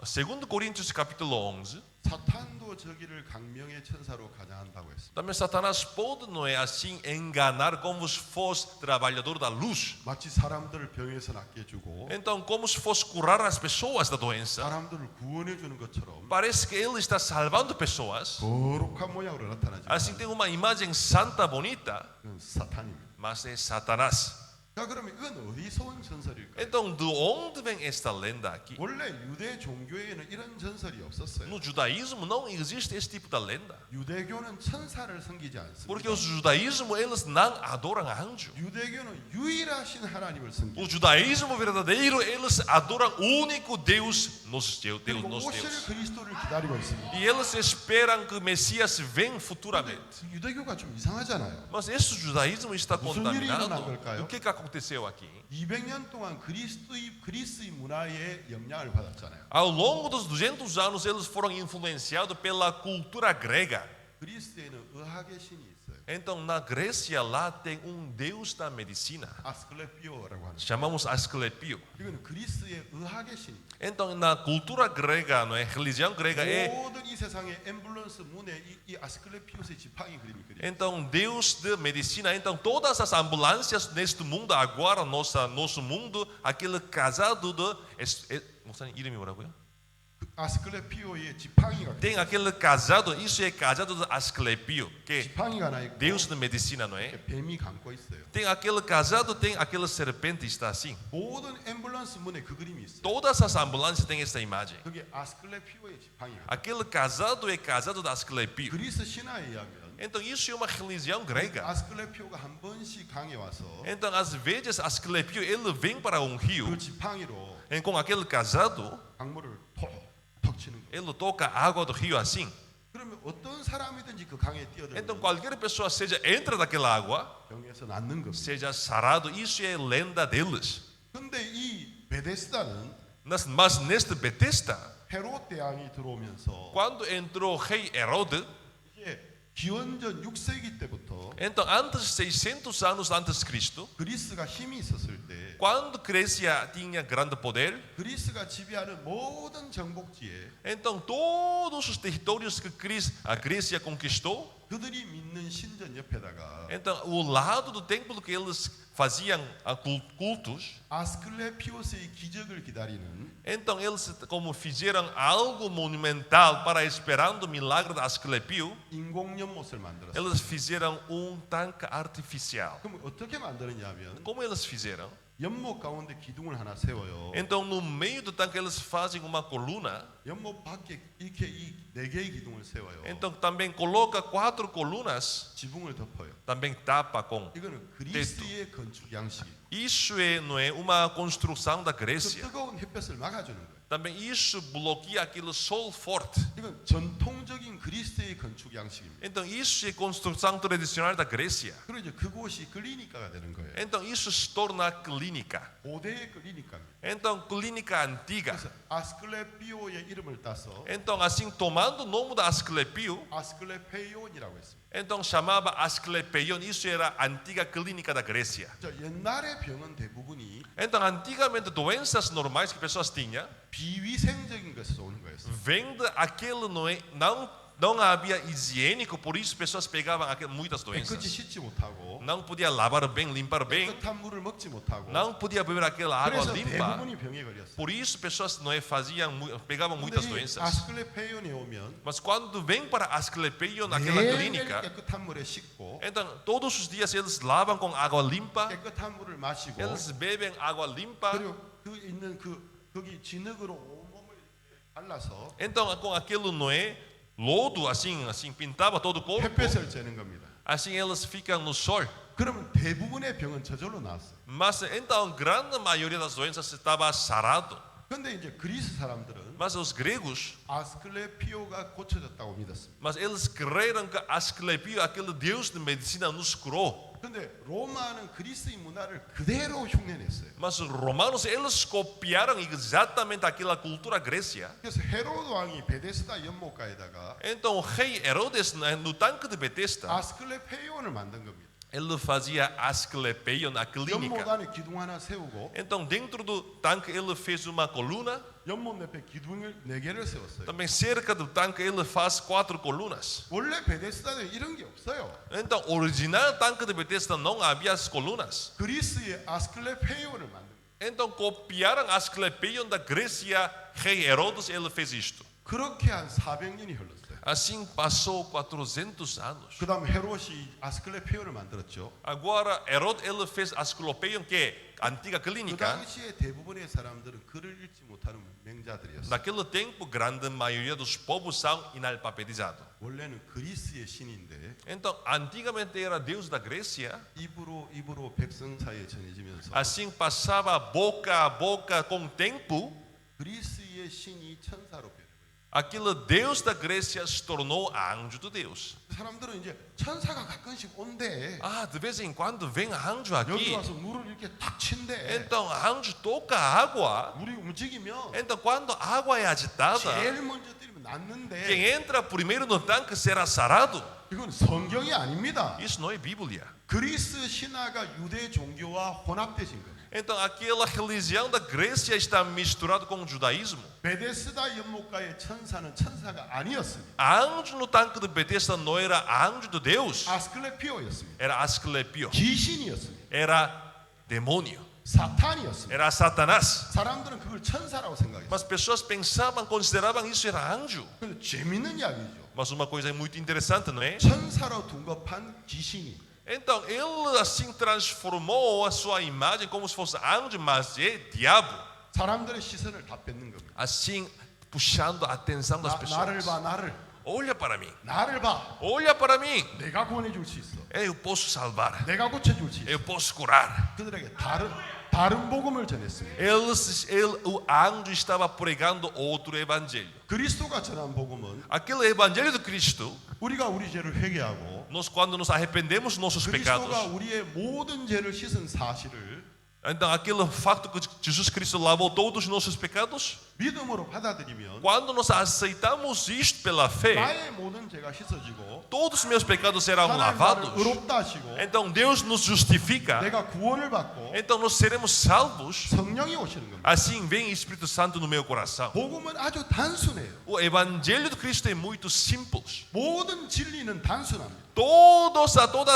Segundo Coríntios capítulo 11, 사탄도 저기를 강명의 천사로 가장한다고 했습니다. também Satanás pode, não é assim, enganar como se fosse trabalhador da luz. 마치 사람들을 병에서 낫게 해주고 Então, como se fosse curar as pessoas da doença. 사람들을 구원해 주는 것처럼 Parece que ele está salvando pessoas. 거룩한 모양으로 나타나지만 Assim tem uma imagem santa, bonita, 그건 사탄입니다. mas é Satanás. 자, 그러면 이건 어디서 온 전설일까요? Então, de onde vem esta lenda aqui? 원래 유대 종교에는 이런 전설이 없었어요. No judaísmo não existe esse tipo de lenda. 유대교는 천사를 섬기지 Porque 않습니다. o judaísmo, eles não adoram anjo. 유대교는 유일하신 하나님을 O 섬깁니다. judaísmo verdadeiro, eles adoram o único Deus, nosso Deus, 그리고 nosso 오실 Deus. 그리스도를 기다리고 있습니다. E eles esperam que o Messias venha futuramente. 유대교가 좀 이상하잖아요. Mas esse judaísmo está 무슨 일이 일어난 contaminado. 걸까요? O que aconteceu aqui? 200년 동안 그리스의 문화에 영향을 받았잖아요. Ao longo dos 200 anos, eles foram influenciados pela cultura grega. 그리스에는 의학의 신이 있어요. Então, na Grécia, lá tem deus da medicina. 아스클레피오라고 하는. Chamamos Asclepio. 이거는 그리스의 의학의 신. Então, na cultura grega, não é? Religião grega é. 모든 이 세상의 앰뷸런스 문에 이 아스클레피오스의 지팡이 그림이 그려. Então, Deus de medicina. Então, todas as ambulâncias neste mundo, agora, nosso mundo, aquele casado de. Moça, 이름이 뭐라고요? 아스클레피오의 지팡이가 Tem aquele casado, isso é casado de Asclepio, que 지팡이가 하나 있고 Deus de medicina, não é? 이렇게 뱀이 감고 있어요. Tem aquele casado, tem aquele serpente, está assim. 모든 앰뷸런스 문에 그 그림이 있어요. Todas as ambulâncias têm esta imagem. 그게 아스클레피오의 지팡이가. Aquele casado é casado de Asclepio. 그리스 신화에 의하면 Então, isso é uma religião grega. 아스클레피오가 한 번씩 강에 와서 Então, às vezes, Asclepio, ele vem para rio, 그 지팡이로 e com aquele casado, 강물을 톡 치는 거예요. ele toca a água do rio assim. 그러면 어떤 사람이든지 그 강에 Então, 뛰어들면 qualquer pessoa, seja entra daquela água, 병에서 낫는 겁니다. seja sarado, isso é lenda deles. 근데 이 베데스다는 Mas neste Betesda, 헤롯 대왕이 들어오면서 quando entrou o rei Herodes, 이게 기원전 6세기 때부터 então antes de 600 anos antes de Cristo, 그리스가 힘이 있었을 때 quando Grécia tinha grande poder, 그리스가 지배하는 모든 정복지에 então todos os territórios que a Grécia conquistou, 그들이 믿는 신전 옆에다가 então o lado do templo que eles faziam cultos, 아스클레피오스의 기적을 기다리는 então eles como fizeram algo monumental para esperando o milagre de Asclepio, 인공 연못을 만들었어요. eles fizeram tanque artificial. 그럼 어떻게 만드느냐면 Como eles fizeram? 연못 가운데 기둥을 하나 세워요. Então no meio do tanque eles fazem uma coluna. 연못 밖에 이렇게 이 네 개의 기둥을 세워요. Então também coloca 4 colunas, 지붕을 덮어요. também tapa com. 이거는 그리스의 건축 양식이에요. Isso não é uma construção da 그 Grécia. 뜨거운 햇볕을 막아주는 거예요. Também isso bloqueia aquele sol forte. 이건 전통적인 그리스의 건축 양식입니다. Então isso é construção tradicional da Grécia. 그리고 이제 그곳이 클리니카가 되는 거예요. Então isso se torna clínica. 고대의 클리니카입니다. Então clínica antiga. 그래서 아스클레피오의 이름을 따서 Então assim tomando o nome da Asclepio, 아스클레페이온이라고 했습니다. então chamava Asclepeion. Isso era a antiga clínica da Grécia. 자, 옛날의 병은 대부분이 Então antigamente doenças normais que pessoas tinham 비위생적인 것에서 오는 거였어요. vem daquele não havia higiênico, por isso pessoas pegavam muitas 깨끗이 doenças. 씻지 못하고 Não podia lavar bem, limpar bem, 깨끗한 물을 먹지 못하고 não podia beber aquela água 그래서 limpa. 대부분이 병에 걸렸어요. Por isso pessoas pegavam muitas 근데 이 doenças. 아스클레페이온에 오면 Mas quando vem para Asclepeion, naquela 매일 clínica, 깨끗한 물에 씻고 então todos os dias eles lavam com água limpa, 깨끗한 물을 마시고 eles bebem água limpa. 그리고 그 있는 거기 진흙으로 온몸을 발라서 Então com aquilo lodo assim pintava todo o corpo. 햇볕을 쬐는 겁니다. Assim eles ficam no sol. 그러면 대부분의 병은 저절로 나았어요. Mas então grande maioria das doenças estava sarado. 근데 이제 그리스 사람들은 Mas os gregos, 아스클레피오가 고쳐졌다고 믿었습니다. mas eles creram que Asclepio, aquele deus de medicina, nos curou. 근데 로마는 그리스의 문화를 그대로 흉내냈어요. Mas os romanos, eles copiaram exatamente aquela cultura grécia. 그래서 헤로드 왕이 베데스다 연못가에다가 Então o rei Herodes, no tanque de Betesda, 아스클레페이온을 만든 겁니다. ele fazia Asclepeion, a 연못 clínica. 안에 기둥 하나 세우고 Então dentro do tanque ele fez uma coluna, 연못 옆에 기둥을 4개를 세웠어요. Também cerca do tanque ele faz 4 colunas. 원래 베데스다는 이런 게 없어요. Então, o original tanque de Bethesda não havia as colunas. 그리스의 아스클레페이온을 만든 거예요. Então, copiaram a Asclepion da Grécia, rei Herodes, ele fez isto. 그렇게 한 400년이 흘렀어요. Assim passou 400 anos. 그다음 헤롯이 아스클레페이온을 만들었죠. Agora, Herodes ele fez a Asclepion, que é a antiga 그 clínica. 당시에 대부분의 사람들은 글을 읽지 못하는 맹자들이었어요. Naquele tempo, grande maioria dos povos são inalfabetizados. 원래는 그리스의 신인데 Então, antigamente era Deus da Grécia. 입으로 백성 사이에 전해지면서 Assim passava boca a boca com o tempo. 그리스의 신이 천사로 변해요. Aquele Deus da Grécia se tornou anjo de Deus. 사람들은 이제 천사가 가끔씩 온대. Ah, de vez em quando vem anjo 여기 aqui. 와서 물을 이렇게 탁 친대. Então, anjo toca a água. 물이 움직이면 Então, quando a água é agitada, 제일 먼저 때리면 quem 낫는데 entra primeiro no tanque será sarado. 이건 성경이 아닙니다. Isso não é Bíblia. 그리스 신화가 유대 종교와 혼합되신 거예요. Então, aquela religião da Grécia está misturada com o judaísmo. 베데스다 연못가의 천사는 천사가 아니었습니다. Anjo no tanque de Bethesda não era anjo de Deus, 아스클레피오였습니다. era Asclepio, 귀신이었습니다. era demônio, 사탄이었습니다. era Satanás. 사람들은 그걸 천사라고 생각했어요. Mas pessoas pensavam, consideravam isso era anjo. 근데 재밌는 이야기죠. Mas uma coisa muito interessante, não é? 천사로 둔갑한 귀신이 Então ele assim transformou a sua imagem como se fosse anjo, mas é diabo. 사람들의 시선을 다 뺏는 겁니다. Assim puxando a atenção das 나를 pessoas. 봐, 나를. Olha para mim, 나를 봐. olha para mim. 내가 구원해 줄 수 있어. Eu posso salvar, 내가 고쳐 줄 수 있어. eu posso curar. 그들에게 다른 복음을 전했습니다. O anjo estava pregando outro evangelho. 그리스도가 전한 복음은 Aquele evangelho de Cristo, 우리가 우리 죄를 회개하고 nós quando nos arrependemos dos nossos pecados, 그리스도가 우리의 모든 죄를 씻은 사실을 então aquele facto que Jesus Cristo lavou todos os nossos pecados, 믿음으로 받아들이면 quando nós aceitamos isto pela fé, 나의 모든 죄가 씻어지고 todos os meus pecados serão 하나님 나를 lavados. 의롭다 하시고 Então Deus nos justifica. 내가 구원을 받고 Então nós seremos salvos. 성령이 오시는 겁니다. Assim vem o Espírito Santo no meu coração. 복음은 아주 단순해요. O evangelho de Cristo é muito simples. 모든 진리는 단순합니다. Todas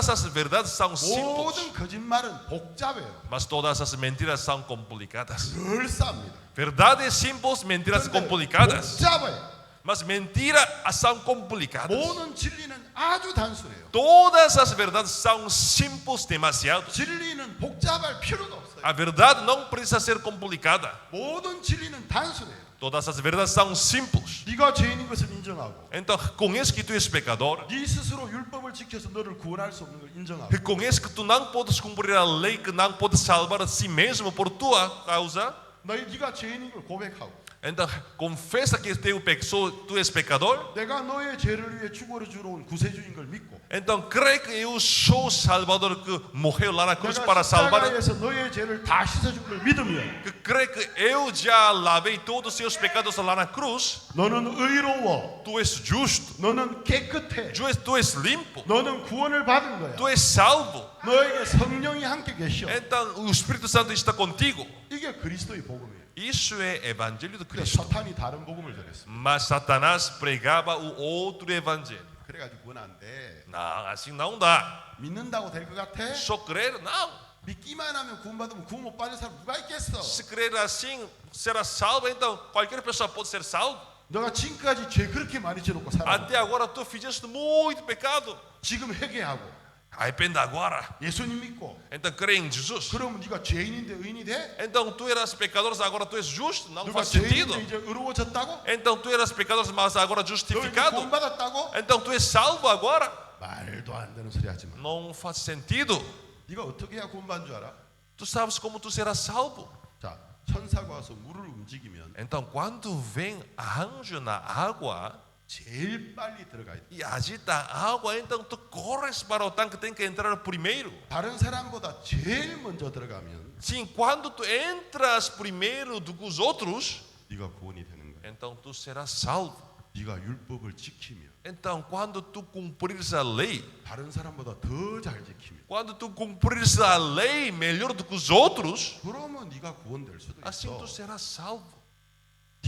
as verdades são simples, 모든 거짓말은 복잡해요. mas todas as mentiras são complicadas. 그럴싸합니다. Verdade é simples, mentiras 그런데 complicadas. 복잡해요. Mas mentiras são complicadas. 모든 진리는 아주 단순해요. Todas as verdades são simples demasiado. 진리는 복잡할 필요도 없어요. A verdade não precisa ser complicada. 모든 진리는 단순해요. Todas as verdades são simples. 네가 죄인인 것을 인정하고 Então, reconhece que tu és pecador. 네 스스로 율법을 지켜서 너를 구원할 수 없는 걸 인정하고 Reconhece que tu não podes cumprir a lei, que não podes salvar a si mesmo por tua causa. 네가 죄인인 걸 고백하고 Então, confessa que tu és pecador. 내가 너의 죄를 위해 죽어주러 온 구세주인 걸 믿고 Então, crê que eu sou o Salvador que morreu lá na cruz 내가 para salvar. 십자가에서 너의 죄를 다 씻어준 걸 믿으면 Que crê que eu já lavei todos os seus pecados lá na cruz. 너는 의로워, Tu és justo. 너는 깨끗해, Tu és limpo. 너는 구원을 받은 거야. Tu és salvo. 너에게 성령이 함께 계셔. Então, o Espírito Santo está contigo. 이게 그리스도의 복음이에요. Isso é evangelho de 근데 Cristo. 사탄이 다른 복음을 전했습니다. Mas Satanás pregava o outro evangelho. 그래가지고 구원 안 돼. Não, assim não dá. 믿는다고 될 것 같아? Só crer, não. 믿기만 하면 구원받으면 구원 못 받는 사람 누가 있겠어? Se crer assim, será salvo, então qualquer pessoa pode ser salvo. 너가 지금까지 죄 그렇게 많이 지놓고 살아. Até agora tu fizeste muito pecado. 지금 회개하고 Arrependa agora. 예수님 믿고 Então crê em Jesus. 그러면 네가 죄인인데 의인이 돼? Então tu eras pecador, agora tu és justo. Não 누가 faz sentido. 죄인인데 이제 의로워졌다고? Então tu eras pecador, mas agora 너 이제 justificado. 구원받았다고? Então tu és salvo agora. 말도 안 되는 소리 하지 마. Não faz sentido. 네가 어떻게 해야 구원받은 줄 알아? Tu sabes como tu serás salvo. 자, 천사가 와서 물을 움직이면 Então quando vem anjo na água 제일 빨리 들어가야 돼. e agita a água, então tu corres para o tanque, tem que entrar primeiro. 다른 사람보다 제일 먼저 들어가면 Sim, quando tu entras primeiro do que os outros, 네가 구원이 되는 거야. então tu serás salvo. 네가 율법을 지키면 Então, quando tu cumprires a lei, 다른 사람보다 더 잘 지키면 quando tu cumprires a lei melhor do que os outros, 그러면 네가 구원될 수도 assim 있어. tu serás salvo.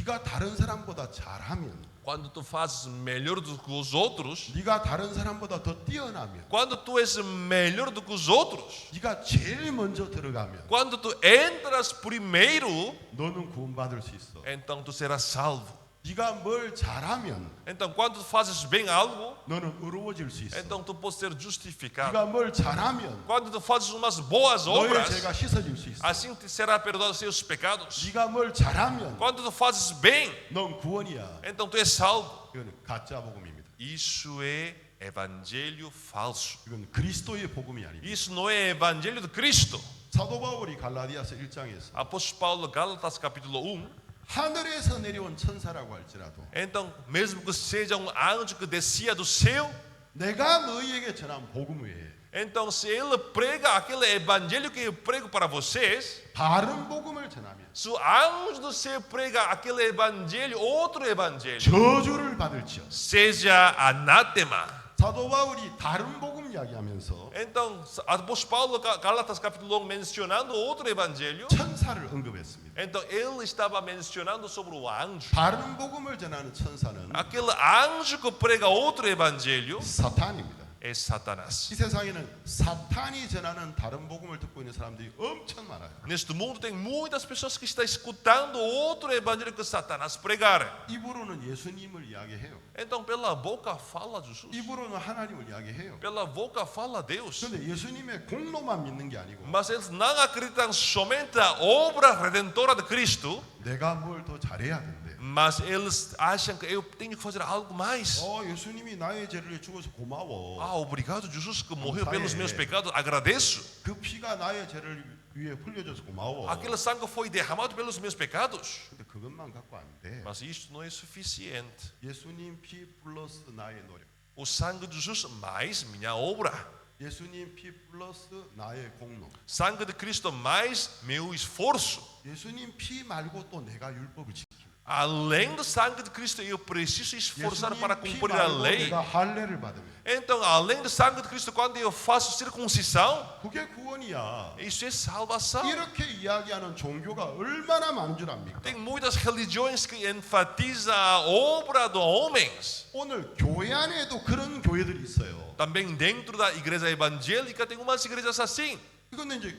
네가 다른 사람보다 잘하면, quando tu fazes melhor do que os outros, 네가 다른 사람보다 더 뛰어나면, quando tu és melhor do que os outros, 네가 제일 먼저 들어가면 quando tu entras primeiro, 너는 구원받을 수 있어. então tu serás salvo. 네가 뭘 잘하면 Então, quando tu fazes bem algo, 너는 의로워질 수 있어. então tu podes ser justificado. 네가 뭘 잘하면 Quando tu fazes umas boas 너의 obras, 죄가 씻어질 수 있어. assim te será perdoado os seus pecados. 네가 뭘 잘하면 Quando tu fazes bem, 넌 구원이야. então tu és salvo. 이건 가짜 복음입니다. Isso é evangelho falso. 이건 그리스도의 복음이 아닙니다. Isso não é evangelho de Cristo. 사도 바울이 갈라디아서 1장에서 Apóstolo Paulo, Gálatas capítulo 1. 하늘에서 내려온 천사라고 할지라도 Então, mesmo que seja anjo que descia do céu, 내가 너희에게 전한 복음 외에 então se ele prega aquele evangelho que eu prego para vocês, 다른 복음을 전하면 se o anjo do céu prega aquele evangelho, outro evangelho, 저주를 받을지어. seja anátema. 사도 바울이 다른 복음 이야기하면서 Então, apóstolo Paulo, Gálatas capítulo 1, mencionando outro evangelho, 천사를 언급했습니다. então ele estava mencionando sobre o anjo. 다른 복음을 전하는 천사는 Aquele anjo que prega outro evangelho 사탄입니다. é Satanás. 이 세상에는 사탄이 전하는 다른 복음을 듣고 있는 사람들이 엄청 많아요. Neste mundo tem muitas pessoas que estão escutando outro evangelho que Satanás pregar. 입으로는 예수님을 이야기해요. Então, pela boca fala Jesus. 입으로는 하나님을 이야기해요. Pela boca fala Deus. 그런데 예수님의 공로만 믿는 게 아니고 Mas eles não acreditam somente na obra redentora de Cristo, 내가 뭘 더 잘해야 된대. mas eles acham que eu tenho que fazer algo mais. 예수님이 나의 죄를 죽어서 고마워. Ah, obrigado, Jesus, que morreu Sabe. pelos meus pecados. Agradeço. 그 피가 나의 죄를 위해 흘려져서 고마워. Aquele sangue foi derramado pelos meus pecados. 근데 그것만 갖고 안 돼. Mas isto não é suficiente. 예수님 피 플러스 나의 노력. O sangue de Jesus mais minha obra. 예수님 피 플러스 나의 공로. Sangue de Cristo mais meu esforço. 예수님 피 말고 또 내가 율법을 지키고. Além do sangue de Cristo, eu preciso esforçar para 예수님 피 cumprir a 말고 lei. 내가 할례를 받으면 Então, além do sangue de Cristo, quando eu faço circuncisão, 그게 구원이야. isso é salvação. 이렇게 이야기하는 종교가 얼마나 많은 줄 압니까? Tem muitas religiões que enfatizam a obra dos homens. 오늘 교회 안에도 그런 교회들이 있어요. Também dentro da igreja evangélica tem umas igrejas assim. 이거는 이제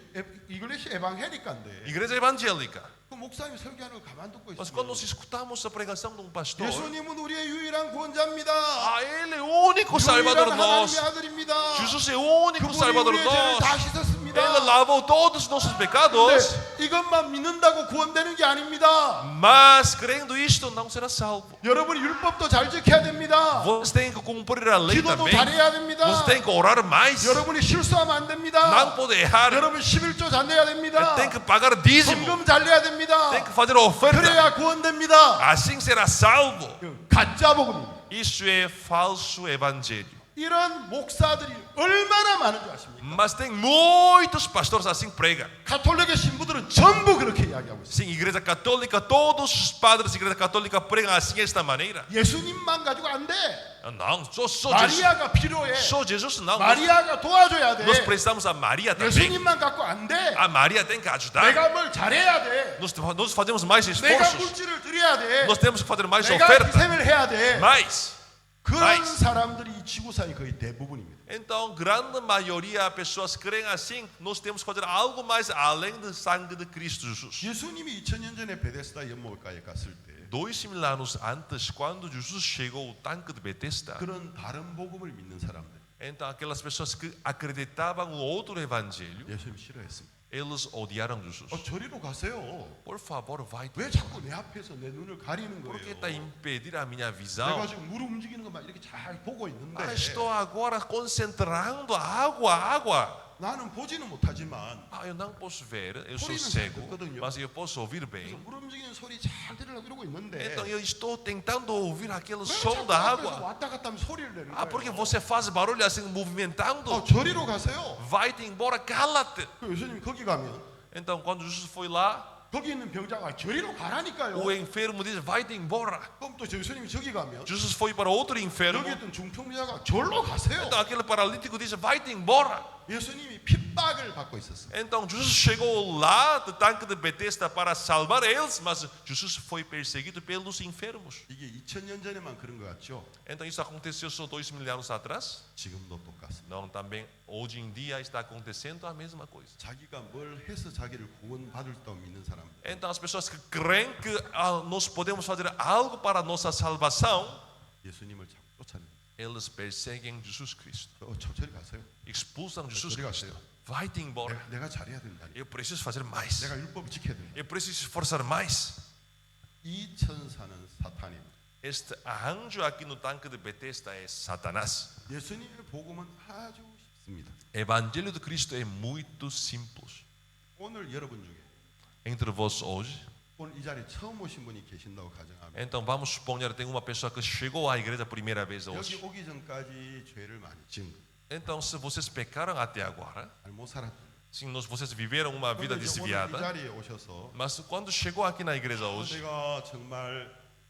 이글레시 에방헬리카인데 Igreja evangélica. 그 목사님이 설교하는 걸 가만 듣고 Mas quando 있으면 nós escutamos a pregação de um pastor, 예수님은 우리의 유일한 구원자입니다. Ele é o único Salvador 유일한 nosso. 하나님의 아들입니다. Jesus é o único 그분이 Salvador 우리의 죄를 다 nosso. 씻었습니다. Ele lavou todos os nossos pecados. 근데 이것만 믿는다고 구원되는 게 아닙니다. Mas crendo isto, não será salvo. 여러분이 율법도 잘 지켜야 됩니다. Você tem que cumprir a lei 기도도 também. 잘해야 됩니다. Você tem que orar mais. 여러분이 실수하면 안 됩니다. Não pode errar. 여러분 11조 잘 내야 됩니다. Tem que pagar dízimo. 헌금 잘 내야 됩니다. Tem que fazer oferta. 그래야 구원됩니다. Assim será salvo. 가짜 복음입니다. Isso é falso evangelho. 이런 목사들이 얼마나 많은 줄 아십니까? Mas tem muitos pastores assim que pregam. 가톨릭의 신부들은 전부 그렇게 이야기하고 있어요. Sim, igreja católica, todos os padres da igreja católica pregam assim desta maneira. 예수님만 가지고 안 돼. Não, só Jesus. 마리아가 필요해. Só Jesus não. 마리아가 도와줘야 돼. Nós precisamos da Maria também. 예수님만 갖고 안 돼. A Maria tem que ajudar. 내가 뭘 잘해야 돼. Nós fazemos mais 내가 esforços. 물질을 드려야 돼. Nós temos que fazer mais 내가 oferta. 희생을 해야 돼. Mais. 그런 mais. 사람들이 이 지구상의 거의 대부분입니다. Então, grande maioria das pessoas creem assim. Nós temos que fazer algo mais além do sangue de Cristo Jesus. 예수님이 2000년 전에 베데스다 연못가에 갔을 때 2000 anos antes, quando Jesus chegou ao tanque de Betesda, 그런 다른 복음을 믿는 사람들 então aquelas pessoas que acreditavam no outro evangelho, 예수님 싫어했습니다. eles odiaram Jesus. 저리로 가세요. Por favor, vai. 왜 자꾸 내 앞에서 내 눈을 가리는 Por que 거예요? está a impedir a minha 내가 visão? 지금 물 움직이는 것만 이렇게 잘 보고 있는데 Estou agora concentrando a água. 나는 보지는 못하지만 Eu não posso ver, eu sou 소리는 cego, 잘 듣거든요. mas eu posso ouvir 그래서 bem. 물 움직이는 소리 잘 들으려고 이러고 있는데 Então eu estou tentando ouvir aquele 왜 som 자꾸 da 앞에서 água. 왔다 갔다 하면 소리를 내는 Porque 거예요? você faz barulho assim, movimentando. 저리로 가세요. Vai-te embora, cala-te. 그 예수님 거기 가면 Então quando Jesus foi lá, 거기 있는 병자가 저리로 가라니까요. o enfermo diz, vai-te embora. 그럼 또 예수님이 저기 가면 Jesus foi para outro enfermo. 여기 있던 중풍자가 절로 가세요. Então aquele paralítico diz, vai-te embora. 예수님이 핍박을 받고 있었어요. Então Jesus chegou lá do tanque de Betesda para salvar eles, mas Jesus foi perseguido pelos enfermos. 이게 2000년 전에만 그런 것 같죠? Então isso aconteceu só 2000 anos atrás? 지금도 똑같습니다. Não, também hoje em dia está acontecendo a mesma coisa. 자기가 뭘 해서 자기를 구원받을 수 믿는 사람. Então as pessoas que creem que nós podemos fazer algo para a nossa salvação, 예수님을 자꾸 쫓아내요. eles perseguem Jesus Cristo, 저리 가세요. expulsam Jesus 저리 Cristo. 가세요. Vai-te embora. 내가 잘해야 된다. Eu preciso fazer mais. 내가 율법을 지켜야 된다. Eu preciso esforçar mais. 이 천사는 사탄입니다. Este anjo aqui no tanque de Betesda é Satanás. 예수님의 복음은 아주 쉽습니다. Evangelho de Cristo é muito simples. 오늘 여러분 중에 Entre vós hoje, 오늘 이 자리에 처음 오신 분이 계신다고 가정하면 então vamos supor tem uma pessoa que chegou à igreja a primeira vez 여기 hoje. 오기 전까지 죄를 많이 지은 거, Então se vocês pecaram até agora, 잘못 살았다. se vocês viveram uma vida 그런데 이제 오늘 이 desviada, 자리에 오셔서 mas quando chegou aqui na igreja hoje, 내가 정말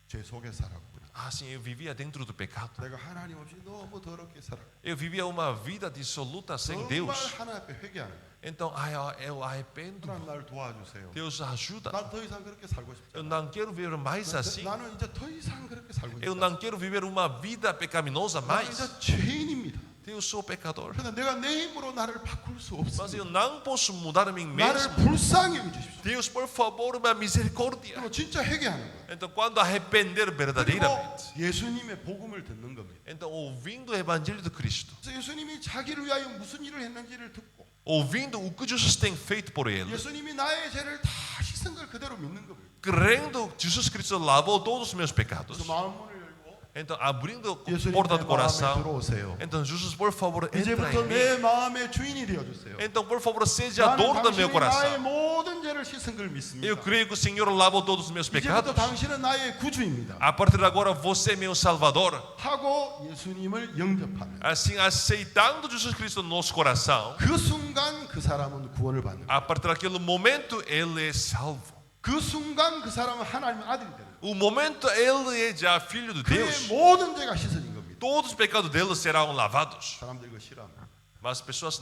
죄 속에 살았구나. sim, eu vivia dentro do pecado. 내가 하나님 없이 너무 더럽게 살았구나. Eu vivia uma vida dissoluta sem 정말 Deus. 하나님 앞에 회개하는 거야. Então, eu arrependo. 하나님 날 도와주세요. Deus ajuda. 난 더 이상 그렇게 살고 싶지 Eu 않아. não quero viver mais assim. 나는 이제 더 이상 그렇게 살고 싶지 Eu 않아. não quero viver uma vida pecaminosa 나는 mais. 이제 죄인입니다. Eu sou pecador. 그러나 내가 내 힘으로 나를 바꿀 수 Mas eu 없습니다. não posso mudar a mim 나를 mesmo. 불쌍히 여기십시오. Deus, por favor, uma misericórdia. 그리고 진짜 회개하는 거예요. Então, quando arrepender 그리고 verdadeiramente, 예수님의 복음을 듣는 겁니다. então ouvindo o Evangelho de Cristo, 그래서 예수님이 자기를 위하여 무슨 일을 했는지를 듣고 ouvindo o que Jesus tem feito por ele, 예수님이 나의 죄를 다 씻은 걸 그대로 믿는 겁니다. crendo que Jesus Cristo lavou todos os meus pecados, 그래서 마음 문을 열고 então abrindo a 예수님 porta 내 do 마음에 coração, 들어오세요. então Jesus, por favor, entra 이제부터 em mim. 내 마음의 주인이 되어주세요. Então, por favor, seja 나는 dono do meu 당신이 나의 coração. 모든 죄를 씻은 걸 믿습니다. Eu creio que o Senhor lavou todos os meus 이제부터 pecados. 당신은 나의 구주입니다. A partir de agora, você é meu Salvador. 하고 예수님을 영접하면 Assim, aceitando Jesus Cristo no nosso coração, 그 순간 그 사람은 구원을 받는 거예요. a partir daquele momento, ele é salvo. 그 순간 그 사람은 하나님의 아들이 되는 거예요. O momento, ele é já filho de 그의 Deus. 모든 죄가 씻어진 겁니다. Todos os pecados dele serão lavados. 사람들 이거 싫어합니다. Mas as pessoas,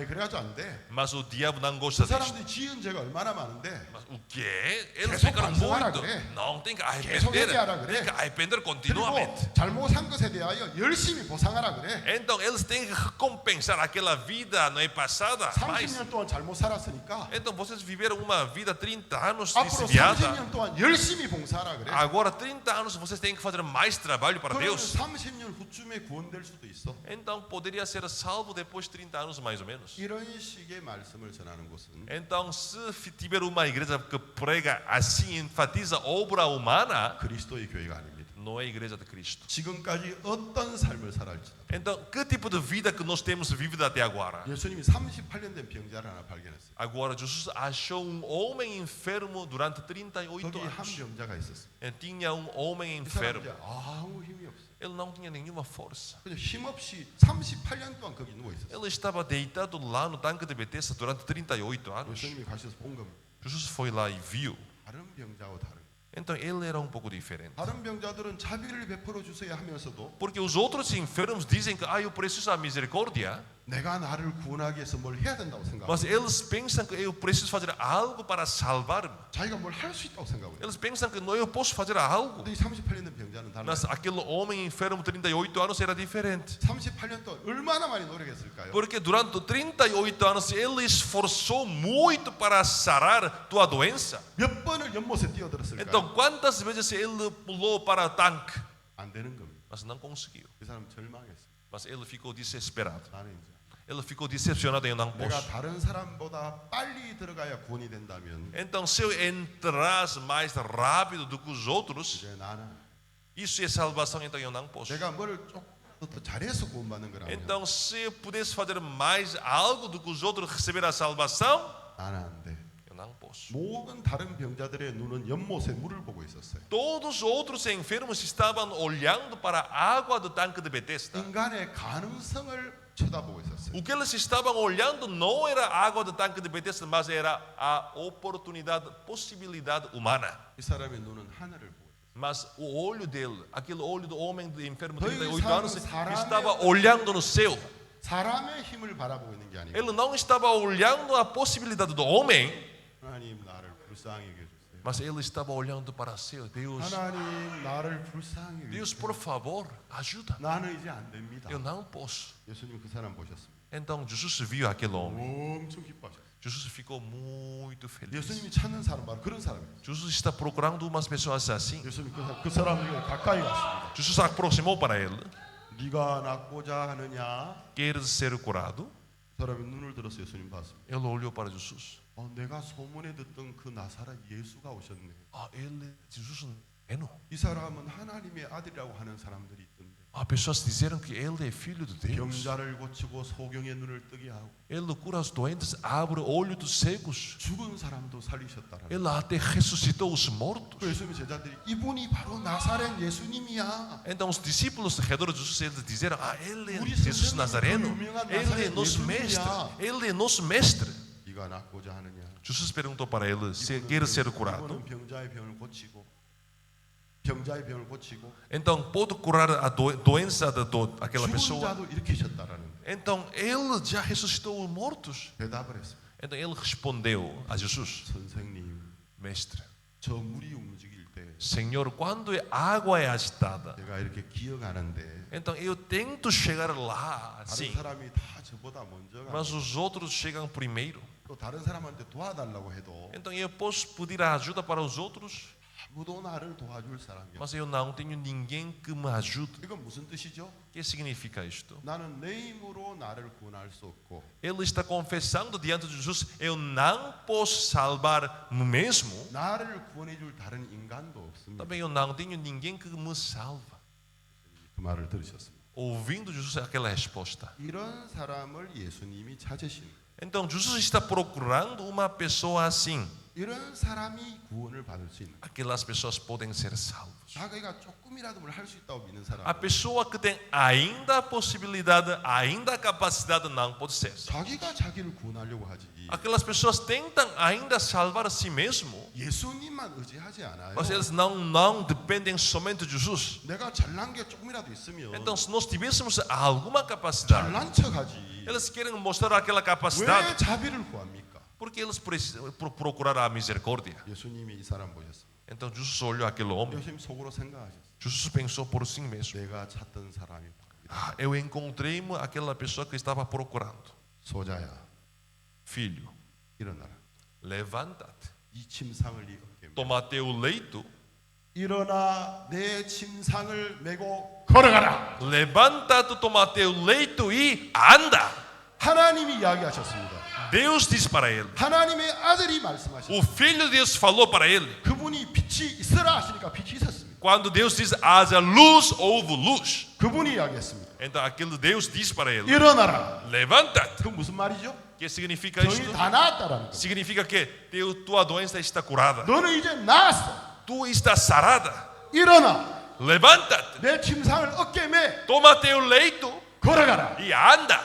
그래가지고 안 돼. mas o diabo não 그 gosta disso. 사람들이 지은 죄가 얼마나 많은데 Mas o quê? Eles 계속 pecaram 반성하라 muito. 그래. Não, tem que 계속 arrepender. 회개하라 그래. Tem que arrepender 그리고 continuamente. 잘못 산 것에 대하여 열심히 보상하라 그래. Então, eles têm que recompensar aquela vida não é passada. Mas, 30년 동안 잘못 살았으니까 então, vocês viveram uma vida 30 anos 앞으로 desviada. 30년 동안 열심히 봉사하라 그래. Agora, 30 anos, vocês têm que fazer mais trabalho para 그러면 Deus. 30년 후쯤에 구원될 수도 있어. Então, poderia ser salvo depois de 30 anos, mais ou menos. 이런 식의 말씀을 전하는 곳은 Então, se tiver uma igreja que prega assim, enfatiza a obra humana, 그리스도의 교회가 아닙니다. não é a igreja de Cristo. 지금까지 어떤 삶을 살았을지도 Então, que tipo de vida que nós temos vivido até agora? 예수님이 38년 된 병자를 하나 발견했어요. Agora, Jesus achou homem enfermo durante 38 거기 한 anos. 병자가 있었어요. Tinha homem 이 사람 enfermo. 이제 아무 힘이 없어. Ele não tinha nenhuma força. 그냥 힘없이 38년 동안 거기 누워 있었어요. Ele estava deitado lá no tanque de Betesda durante 38 anos. 예수님이 가셔서 본 겁니다. Jesus foi lá e viu. 다른 병자와 다른. Então ele era um pouco diferente. 다른 병자들은 자비를 베풀어 주세요 하면서도 Porque os outros enfermos dizem que eu preciso da misericórdia. 내가 나를 구원하기 위해서 뭘 해야 된다고 생각하고 Mas eles pensam que eu preciso fazer algo para salvar-me. 자기가 뭘 할 수 있다고 생각해요. Eles pensam que não, eu posso fazer algo. 근데 이 38년 된 병자는 달라요. Mas aquele homem enfermo, 38 anos, era diferente. 38년 동안 얼마나 많이 노력했을까요? Porque durante 38 anos ele esforçou muito para sarar tua doença. 몇 번을 연못에 뛰어들었을까요? Então, quantas vezes ele pulou para o tanque? 안 되는 겁니다. Mas não conseguiu. 그 사람 절망했어요. Mas ele ficou desesperado. 나는 이제 Ele ficou decepcionado, eu não 내가 posso. 다른 사람보다 빨리 들어가야 구원이 된다면 Então, se eu entrasse mais rápido do que os outros, 이제 나는 isso é salvação, então eu não posso. 내가 뭐를 조금 더 잘해서 구원받는 거라면 Então, se eu pudesse fazer mais algo do que os outros receber a salvação, 나는 안 돼. eu não posso. 모든 다른 병자들의 눈은 연못에 물을 보고 있었어요. Todos os outros enfermos estavam olhando para a água do tanque de Betesda. 인간의 가능성을 쳐다보고 있었어요. O que eles estavam olhando não era a água do tanque de Betesda, mas era a oportunidade, possibilidade humana. 이 사람의 눈은 하늘을 보고 있었어요. Mas o olho dele, aquele olho do homem de enfermo de 더 38 이상 anos, 사람의 estava olhando no céu. 사람의 힘을 바라보고 있는 게 아니고 Ele não estava olhando a possibilidade do homem, 하나님 나를 불쌍히 여겨주세요. mas ele estava olhando para seu Deus. 하나님 나를 불쌍히 Deus, 여겨주세요. por favor, ajuda. 나는 이제 안 됩니다. Eu não posso. 예수님 그 사람 보셨습니다. Então Jesus viu aquele homem. 엄청 기뻐하셨어요. Jesus ficou muito feliz. 예수님이 찾는 사람 바로 그런 사람이에요. Jesus está procurando umas pessoas assim. 예수님 그 사람에게 가까이 갔습니다. Jesus aproximou para ele. 네가 낫고자 하느냐? Queres ser curado? 그 사람이 눈을 들어서 예수님 봤습니다. Ele olhou para Jesus. 내가 소문에 듣던 그 나사렛 예수가 오셨네. Jesus é no. 이 사람은 하나님의 아들이라고 하는 사람들이 있던데 Há pessoas que disseram que ele é filho de Deus. 병자를 고치고 소경의 눈을 뜨게 하고 Ele cura os doentes, abre o olho dos cegos. 죽은 사람도 살리셨다라는. Ele até ressuscitou os mortos. 그 예수님의 제자들이 이분이 바로 나사렛 예수님이야. Então os discípulos ao redor de Jesus eles disseram: ele é 우리 Jesus 선생님, Nazareno. 그 유명한 Ele é 나사렛 nosso mestre. 예수님이야. Ele é nosso mestre. 네가 낫고자 하느냐? Jesus perguntou para ele se quer ser curado. 이분은 병자의 병을 고치고 병자의 병을 고치고 Então pode curar a doença daquela 죽은 pessoa. 자도 일으키셨다라는 Então ele já ressuscitou os mortos. 대답을 했습니다. Então ele respondeu a Jesus: 선생님, Mestre, 저 물이 움직일 때 Senhor, quando a água é agitada, 내가 이렇게 기어가는데 então eu tento chegar lá 다른 assim, 사람이 다 저보다 먼저 가. mas os outros chegam primeiro. 또 다른 사람한테 도와달라고 해도 Então eu posso pedir ajuda para os outros, 아무도 나를 도와줄 사람이 없어. mas eu não tenho ninguém que me ajude. 이건 무슨 뜻이죠? O que significa isto? 나는 내 힘으로 나를 구원할 수 없고 Ele está confessando diante de Jesus: eu não posso salvar me mesmo. 나를 구원해 줄 다른 인간도 없습니다. Também eu não tenho ninguém que me salva. 그 말을 들으셨습니다. Ouvindo Jesus aquela resposta, 이런 사람을 예수님이 찾으신. então Jesus está procurando uma pessoa assim. 이런 사람이 구원을 받을 수 있는. Aquelas pessoas podem ser salvas. 자기가 조금이라도 뭘 할 수 있다고 믿는 A 사람. pessoa que tem ainda a possibilidade, ainda a capacidade, não pode ser. 자기가 자기를 구원하려고 하지. Aquelas pessoas tentam ainda salvar a si mesmo, 예수님만 의지하지 않아요. mas eles não dependem somente de Jesus. 내가 잘난 게 조금이라도 있으면 Então, se nós tivéssemos alguma capacidade, 잘난 척하지. eles querem mostrar aquela capacidade, 왜 자비를 구합니까? porque eles precisam procurar a misericórdia. 예수님이 이 사람 보셨어요. Então, Jesus olhou aquele homem. 예수님 속으로 생각하셨어요. Jesus pensou por si mesmo: 내가 찾던 사람이 eu encontrei aquela pessoa que estava procurando. 소자야, Filho, 일어나라. levanta-te, 이 침상을 네 어깨에 toma teu leito. 일어나 내 침상을 메고 걸어가라. Levanta-te, toma teu leito e anda. 하나님이 이야기하셨습니다. Deus disse para ele. 하나님의 아들이 말씀하셨어요. O Filho de Deus falou para ele. 그분이 빛이 있으라 하시니까 빛이 있었습니다. Quando Deus diz haja luz, houve luz. 그분이 이야기했습니다. Então aquele Deus disse para ele: 일어나라. levanta-te. 그 무슨 말이죠? O que significa 병이 isto? 다 나았다라는 거. Significa que tua doença está curada. 너는 이제 나았어. Tu estás sarada. 일어나. Levanta-te. 내 침상을 어깨에 매. Toma teu leito 걸어가라. e anda.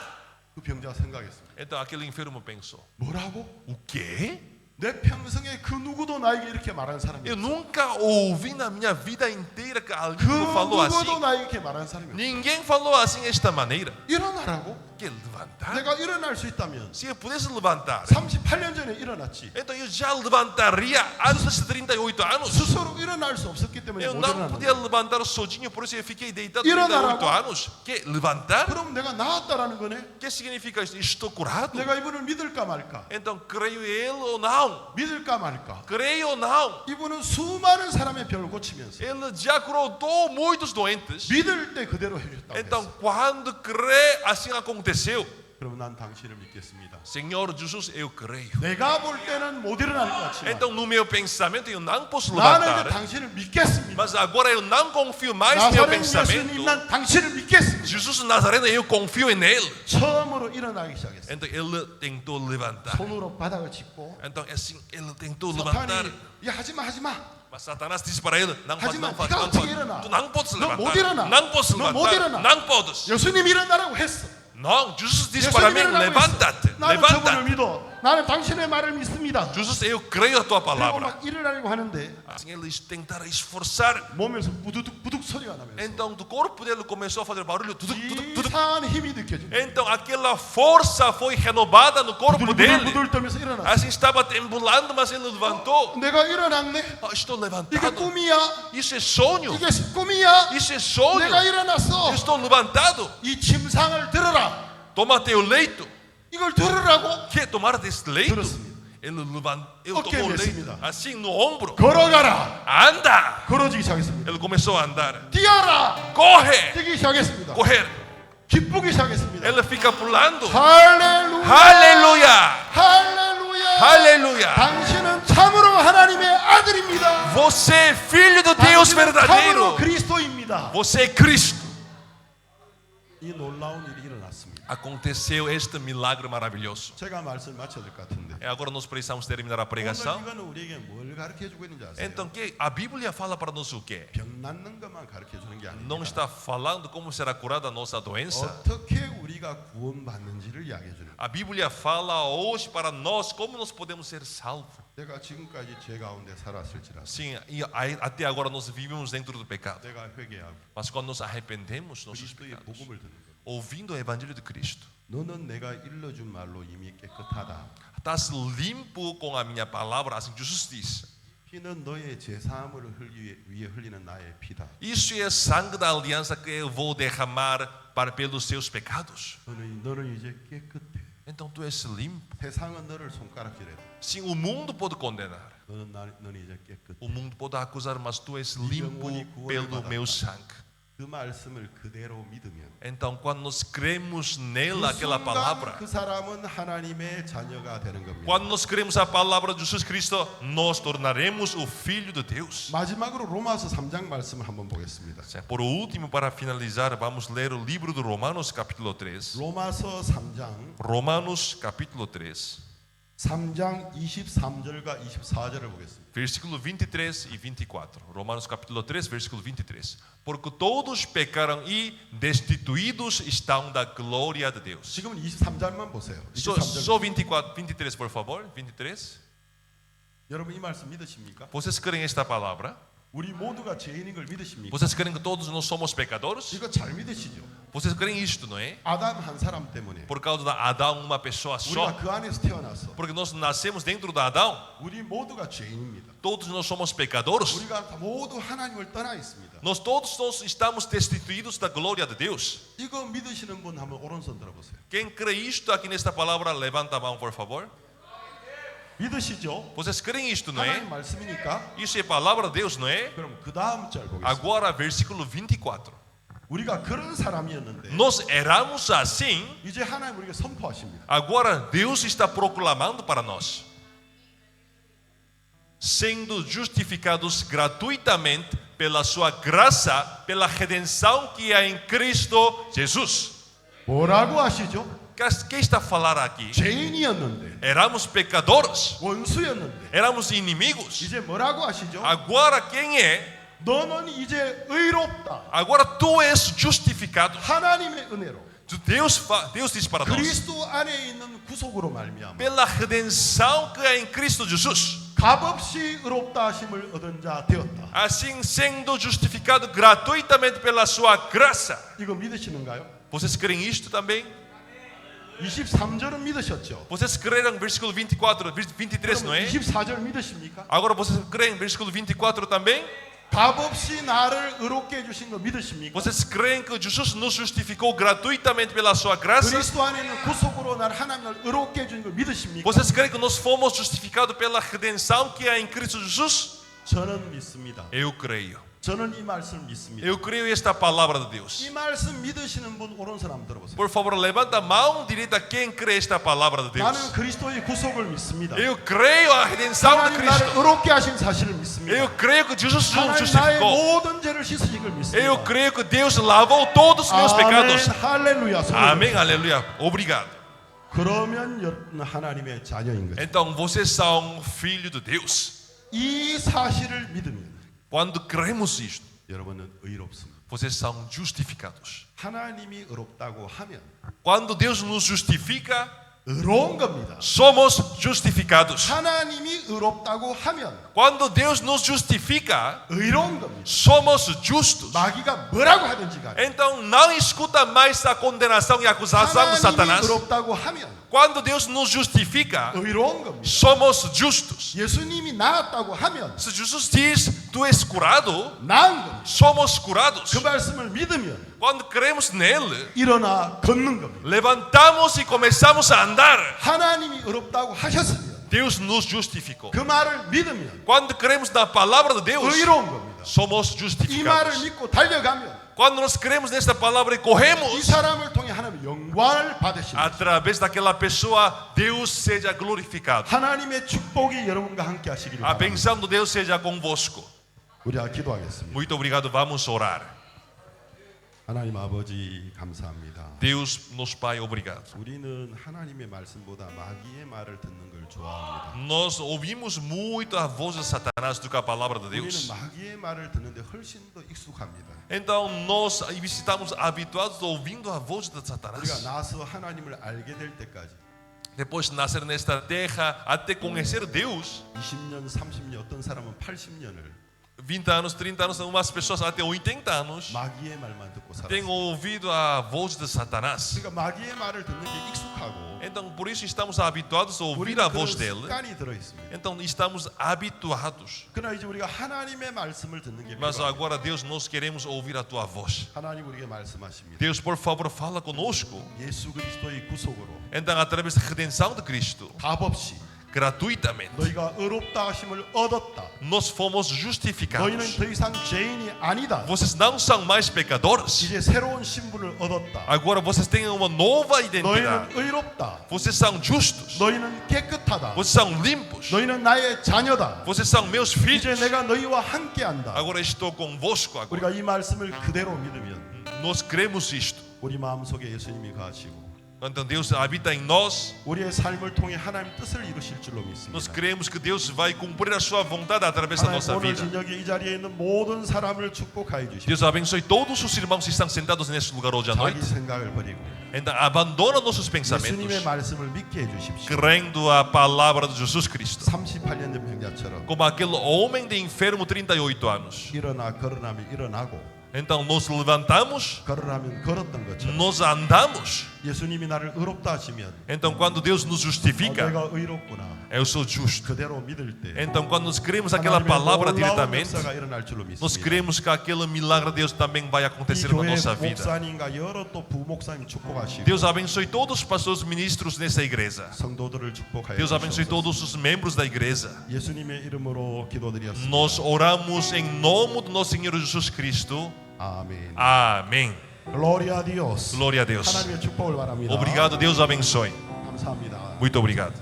그 병자가 생각했습니다. Então aquele enfermo pensou: 뭐라고? o quê? 내 평생에 그 누구도 나에게 이렇게 말한 사람이 Eu 없어. nunca ouvi na minha vida inteira que alguém 그 me falou 누구도 assim. 나에게 이렇게 말한 사람이 없어. Ninguém falou assim desta maneira. 일어나라고? Que levantar? 내가 일어날 수 있다면 Se eu pudesse levantar, 38년 전에 일어났지. então eu já levantaria antes de 38 anos. 스스로 일어날 수 없었기 때문에 Eu 못 não podia 일어났는데. levantar sozinho, por isso eu fiquei deitado 일어나라고? 38 anos. Que levantar? 그럼 내가 나았다라는 거네. O que significa isso? Estou curado. 내가 이분을 믿을까 말까? Então creio ele ou não? 믿을까 말까? Creio ou não? 이분은 수많은 사람의 병을 고치면서 Ele já curou muitos doentes. 믿을 때 그대로 해줬다고 Então 했어. quando crê, assim aconteceu. 그럼 난 당신을 믿겠습니다. Senhor Jesus, eu creio. 내가 볼 때는 못 일어날 것 같지만 Então no meu pensamento eu não posso 나는 이제 levantar. 당신을 믿겠습니다. Mas agora eu não confio mais no meu 나사렛 pensamento. 예수님 난 당신을 믿겠습니다. Jesus Nazareno, eu confio nele. 처음으로 일어나기 시작했어. Então ele tentou levantar. 손으로 바닥을 짚고 Então assim ele tentou levantar. 사탄이 야 하지마 하지마. Mas Satanás disse para ele: não faz, 하지만 não faz, 네가 não 어떻게 faz. 일어나? Tu não podes 너 못 levantar. 일어나. Não podes 너 못 levantar. 일어나. Não podes. 예수님 일어나라고 했어. Não, Jesus disse 예수님이 para mim, 일어나고 levanta-te, 있어. 나는 저분을 levanta-te. 믿어. 나는 당신의 말을 믿습니다. Jesus, eu creio a tua 그리고 palavra. 막 일어나려고 하는데 Assim eles tentaram esforçar. 몸에서 부두둑 소리가 나면서 Então do corpo dele começou a fazer barulho. Tuduc, tuduc, tuduc. 이상한 힘이 느껴진다. Então aquela força foi renovada no corpo dele. 부들부들 떨면서 일어났어. Assim estava temblando, mas ele levantou. 내가 일어났네. Estou 이게 levantado. 꿈이야. Isso é sonho. 이게 꿈이야. Isso é sonho. 내가 일어났어. Estou levantado. 이 침상을 들어라. Toma teu leito. 이걸 들으라고 Quer tomar desse leito? 들었습니다. Ele levantou. Eu Ok, tomou o leito. mes습니다. Assim no ombro. 걸어가라. Anda. 걸어지기 시작했습니다. Ele começou a andar. 뛰어라. Corre. 뛰기 시작했습니다. Correr. 기쁘기 시작했습니다. Ele fica pulando. 할렐루야. Aleluia. 할렐루야. Aleluia. 당신은 참으로 하나님의 아들입니다. Você é filho do Deus 당신은 참으로 verdadeiro. 그리스도입니다. Você é Cristo. 이 놀라운 일이 일어났습니다. Aconteceu este milagre maravilhoso. 제가 말씀 마쳐야 될 것 같은데. E agora nós precisamos terminar a 오늘 pregação. 이거는 우리에게 뭘 가르쳐 주고 있는지 아세요? Então, a Bíblia fala para nós o quê? 병 낫는 것만 가르쳐 주는 게 Não 아닙니다. está falando como será curada a nossa doença. 어떻게 우리가 구원받는지를 이야기해 주는 거예요. A Bíblia fala hoje para nós como nós podemos ser salvos. 내가 지금까지 죄 가운데 살았을지라도 Sim, e até agora nós vivemos dentro do pecado. 내가 회개하고 Mas quando nos arrependemos nossos 그리스도의 pecados, 복음을 듣는 거예요. ouvindo o Evangelho de Cristo, 너는 내가 일러준 말로 이미 깨끗하다. estás limpo com a minha palavra, assim Jesus diz. 피는 너의 제사함을 위해 흘리는 나의 피다. Isso é sangue da aliança que eu vou derramar pelos seus pecados. 너는 이제 깨끗해. Então tu és limpo. 세상은 너를 손가락질해. Sim, o mundo pode condenar. 너는 이제 깨끗해. O mundo pode acusar, mas tu és limpo pelo meu sangue. 그 말씀을 그대로 믿으면 Então, quando nós cremos nela, 그 aquela 순간 palavra, 그 사람은 하나님의 자녀가 되는 겁니다. quando nós cremos a palavra de Jesus Cristo, nós tornaremos o Filho de Deus. 마지막으로 로마서 3장 말씀을 한번 보겠습니다. Por último, para finalizar, vamos ler o livro de Romanos, capítulo 3. 로마서 3장 Romanos, capítulo 3, 3장 23절과 24절을 보겠습니다. versículo 23 e 24. Romanos, capítulo 3, versículo 23. Porque todos pecaram e destituídos estão da glória de Deus. 지금은 23절만 보세요. Só 24, 23, por favor. 23. 여러분 이 말씀 믿으십니까? Vocês creem esta palavra? 우리 모두가 죄인인 걸 믿으십니까? Vocês creem que todos nós somos pecadores? 이거 잘 믿으시죠? Vocês creem isto, não é? 아담 한 사람 때문에 Por causa de Adão, uma pessoa só. 우리가 그 안에서 태어났어. Porque nós nascemos dentro de Adão. 우리 모두가 죄인입니다. Todos nós somos pecadores. 우리가 모두 하나님을 떠나 있습니다. Nós todos nós estamos destituídos da glória de Deus. 이거 믿으시는 분 한번 오른손 들어보세요. Quem crê isto aqui nesta palavra, levanta a mão, por favor. 믿으시죠? Vocês creem isto, não 하나님 é? 말씀이니까. Isso é palavra de Deus, não é? 그럼 그 다음 절 보겠습니다. Agora, versículo 24. 우리가 그런 사람이었는데 Nós éramos assim. 이제 하나님 우리에게 선포하십니다. Agora Deus está proclamando para nós, sendo justificados gratuitamente pela sua graça, pela redenção que há em Cristo Jesus. 뭐라고 하시죠? Que está a falar aqui? 죄인이었는데 Éramos pecadores, 원수였는데 éramos inimigos. 이제 뭐라고 하시죠? Agora quem é? 너는 이제 의롭다. Agora tu és justificado. 하나님의 은혜로 Deus diz para nós, 그리스도 안에 있는 구속으로 말미암아 pela redenção que há em Cristo Jesus. 값없이 의롭다 하심을 얻은 자 되었다. Assim sendo justificado gratuitamente pela sua graça. 이거 믿으시는가요? Vocês creem isto também? 23절은 믿으셨죠? Vocês creram versículo 24, 23, não é? 24절 믿으십니까? Agora vocês creem versículo 24 também? 값없이 나를 의롭게 해주신 거 믿으십니까? Vocês creem que Jesus nos justificou gratuitamente pela sua graça? 그리스도 안에 있는 구속으로 나를 하나님 나를 의롭게 해주신 거 믿으십니까? Vocês creem que nós fomos justificados pela redenção que há em Cristo Jesus? 저는 믿습니다. Eu creio. 저는 이 말씀을 믿습니다. Eu creio esta palavra de Deus. 이 말씀 믿으시는 분 오른손 한번 들어보세요. Por favor, levanta a mão direita quem crê esta palavra de 나는 Deus. 그리스도의 구속을 믿습니다. Eu creio a redenção de 하나님 나를 Cristo. 의롭게 하신 사실을 믿습니다. Eu creio que Jesus nos 하나님 나의 justificou. 모든 죄를 씻으신 걸 믿습니다. Eu creio que Deus lavou todos os meus pecados. 할렐루야. Amém, aleluia. Obrigado. 그러면 여러분 하나님의 자녀인 거죠. Então vocês são filhos de Deus. 이 사실을 믿으면 Quando cremos isto, 여러분은 의롭습니다. vocês são justificados. 하나님이 의롭다고 하면 Quando Deus nos justifica, 의로운 겁니다. somos justificados. 하나님이 의롭다고 하면 Quando Deus nos justifica, 의로운 겁니다. somos justos. 마귀가 뭐라고 하든지 간에 Então não escuta mais a condenação e a acusação de 하나님이 Satanás. 의롭다고 하면 Quando Deus nos justifica, 의로운 겁니다. somos justos. 예수님이 나았다고 하면 Se Jesus diz, tu és curado, 나은 겁니다. somos curados. 그 말씀을 믿으면 Quando cremos nele, 일어나 걷는 겁니다. levantamos e começamos a andar. 하나님이 의롭다고 하셨으면 Deus nos justificou. 그 말을 믿으면 Quando cremos na palavra de Deus, 의로운 겁니다. somos 이 말을 justificados. 믿고 달려가면 Quando nós cremos nesta palavra e 이 corremos, 사람을 통해 하나님 영광을 받으십니다. através daquela pessoa, Deus seja glorificado. 하나님의 축복이 여러분과 함께 하시기를 A 바랍니다. benção de Deus seja convosco. 우리가 기도하겠습니다. Muito obrigado, vamos orar. 하나님 아버지 감사합니다. Deus, nosso Pai, obrigado. 우리는 하나님의 말씀보다 마귀의 말을 듣는 걸 좋아합니다. Nós ouvimos muito a voz de Satanás do que a palavra de 우리는 Deus. 마귀의 말을 듣는데 훨씬 더 익숙합니다. Então nós estamos habituados ouvindo a voz de 우리가 Satanás. 나서 하나님을 알게 될 때까지 Depois de nascer nesta terra, até conhecer Deus, 20년, 30년, 어떤 사람은 80년을 20 anos, 30 anos, umas pessoas até 80 anos, 마귀의 말만 듣고 têm 살았어요. ouvido a voz de Satanás. 그러니까 마귀의 말을 듣는 게 익숙하고 Então por isso estamos habituados a ouvir 우리는 a 그런 voz dele. 습관이 들어 있습니다. Então estamos habituados. 그러나 이제 우리가 하나님의 말씀을 듣는 게 Mas 필요합니다. agora, Deus, nós queremos ouvir a tua voz. 하나님 우리에게 말씀하십니다. Deus, por favor, fala conosco. 예수 그리스도의 구속으로 Então, através da redenção de Cristo, 값 없이 gratuitamente, 너희가 의롭다 하심을 얻었다. nós fomos 너희는 justificados. 더 이상 죄인이 아니다. Vocês não são mais pecadores. 이제 새로운 신분을 얻었다. Agora vocês têm uma nova identidade. 너희는 의롭다. Vocês são justos. 너희는 깨끗하다. Vocês são limpos. 너희는 나의 자녀다. Vocês são meus 이제 filhos. 내가 너희와 함께한다. Agora estou convosco. Agora. 우리가 이 말씀을 그대로 믿으면 Nós cremos isto. 우리 마음속에 예수님이 거하시고 Então Deus habita em nós. 우리의 삶을 통해 하나님 뜻을 이루실 줄로 Nós 믿습니다. cremos que Deus vai cumprir a sua vontade através da 하나님 nossa 오늘 vida. 저녁에 이 자리에 있는 모든 사람을 축복하여 주시고 Deus abençoe todos os irmãos que estão sentados neste lugar hoje à 자기 noite. 생각을 버리고 Então abandona nossos 예수님의 pensamentos, 말씀을 믿게 해주십시오. crendo a palavra de Jesus Cristo. 38년 전 병자처럼 Como aquele homem de enfermo 38 anos. 일어나 걸어나면 일어나고 Então nós levantamos, 걸어나면 걸었던 것처럼 nós andamos. 예수님이 나를 의롭다 하시면 Então quando Deus nos justifica, 내가 의롭구나 eu sou justo. 그대로 믿을 때 Então quando nós cremos aquela palavra 놀라운 diretamente, 역사가 일어날 줄로 nós 믿습니다. cremos que aquele milagre de Deus também vai 이 acontecer na 교회 nossa vida. 목사님과 여러 또 부목사님 축복하시고 Deus abençoe todos os pastores ministros nessa igreja. 성도들을 축복하여 Deus abençoe 주시옵소서. todos os membros da igreja. 예수님의 이름으로 기도드렸습니다. Nós oramos em nome do nosso Senhor Jesus Cristo. 아멘. Amém. 글로리아 디오스. Glória a Deus. 하나님의 축복을 바랍니다. Obrigado, Deus abençoe. 감사합니다. Muito obrigado.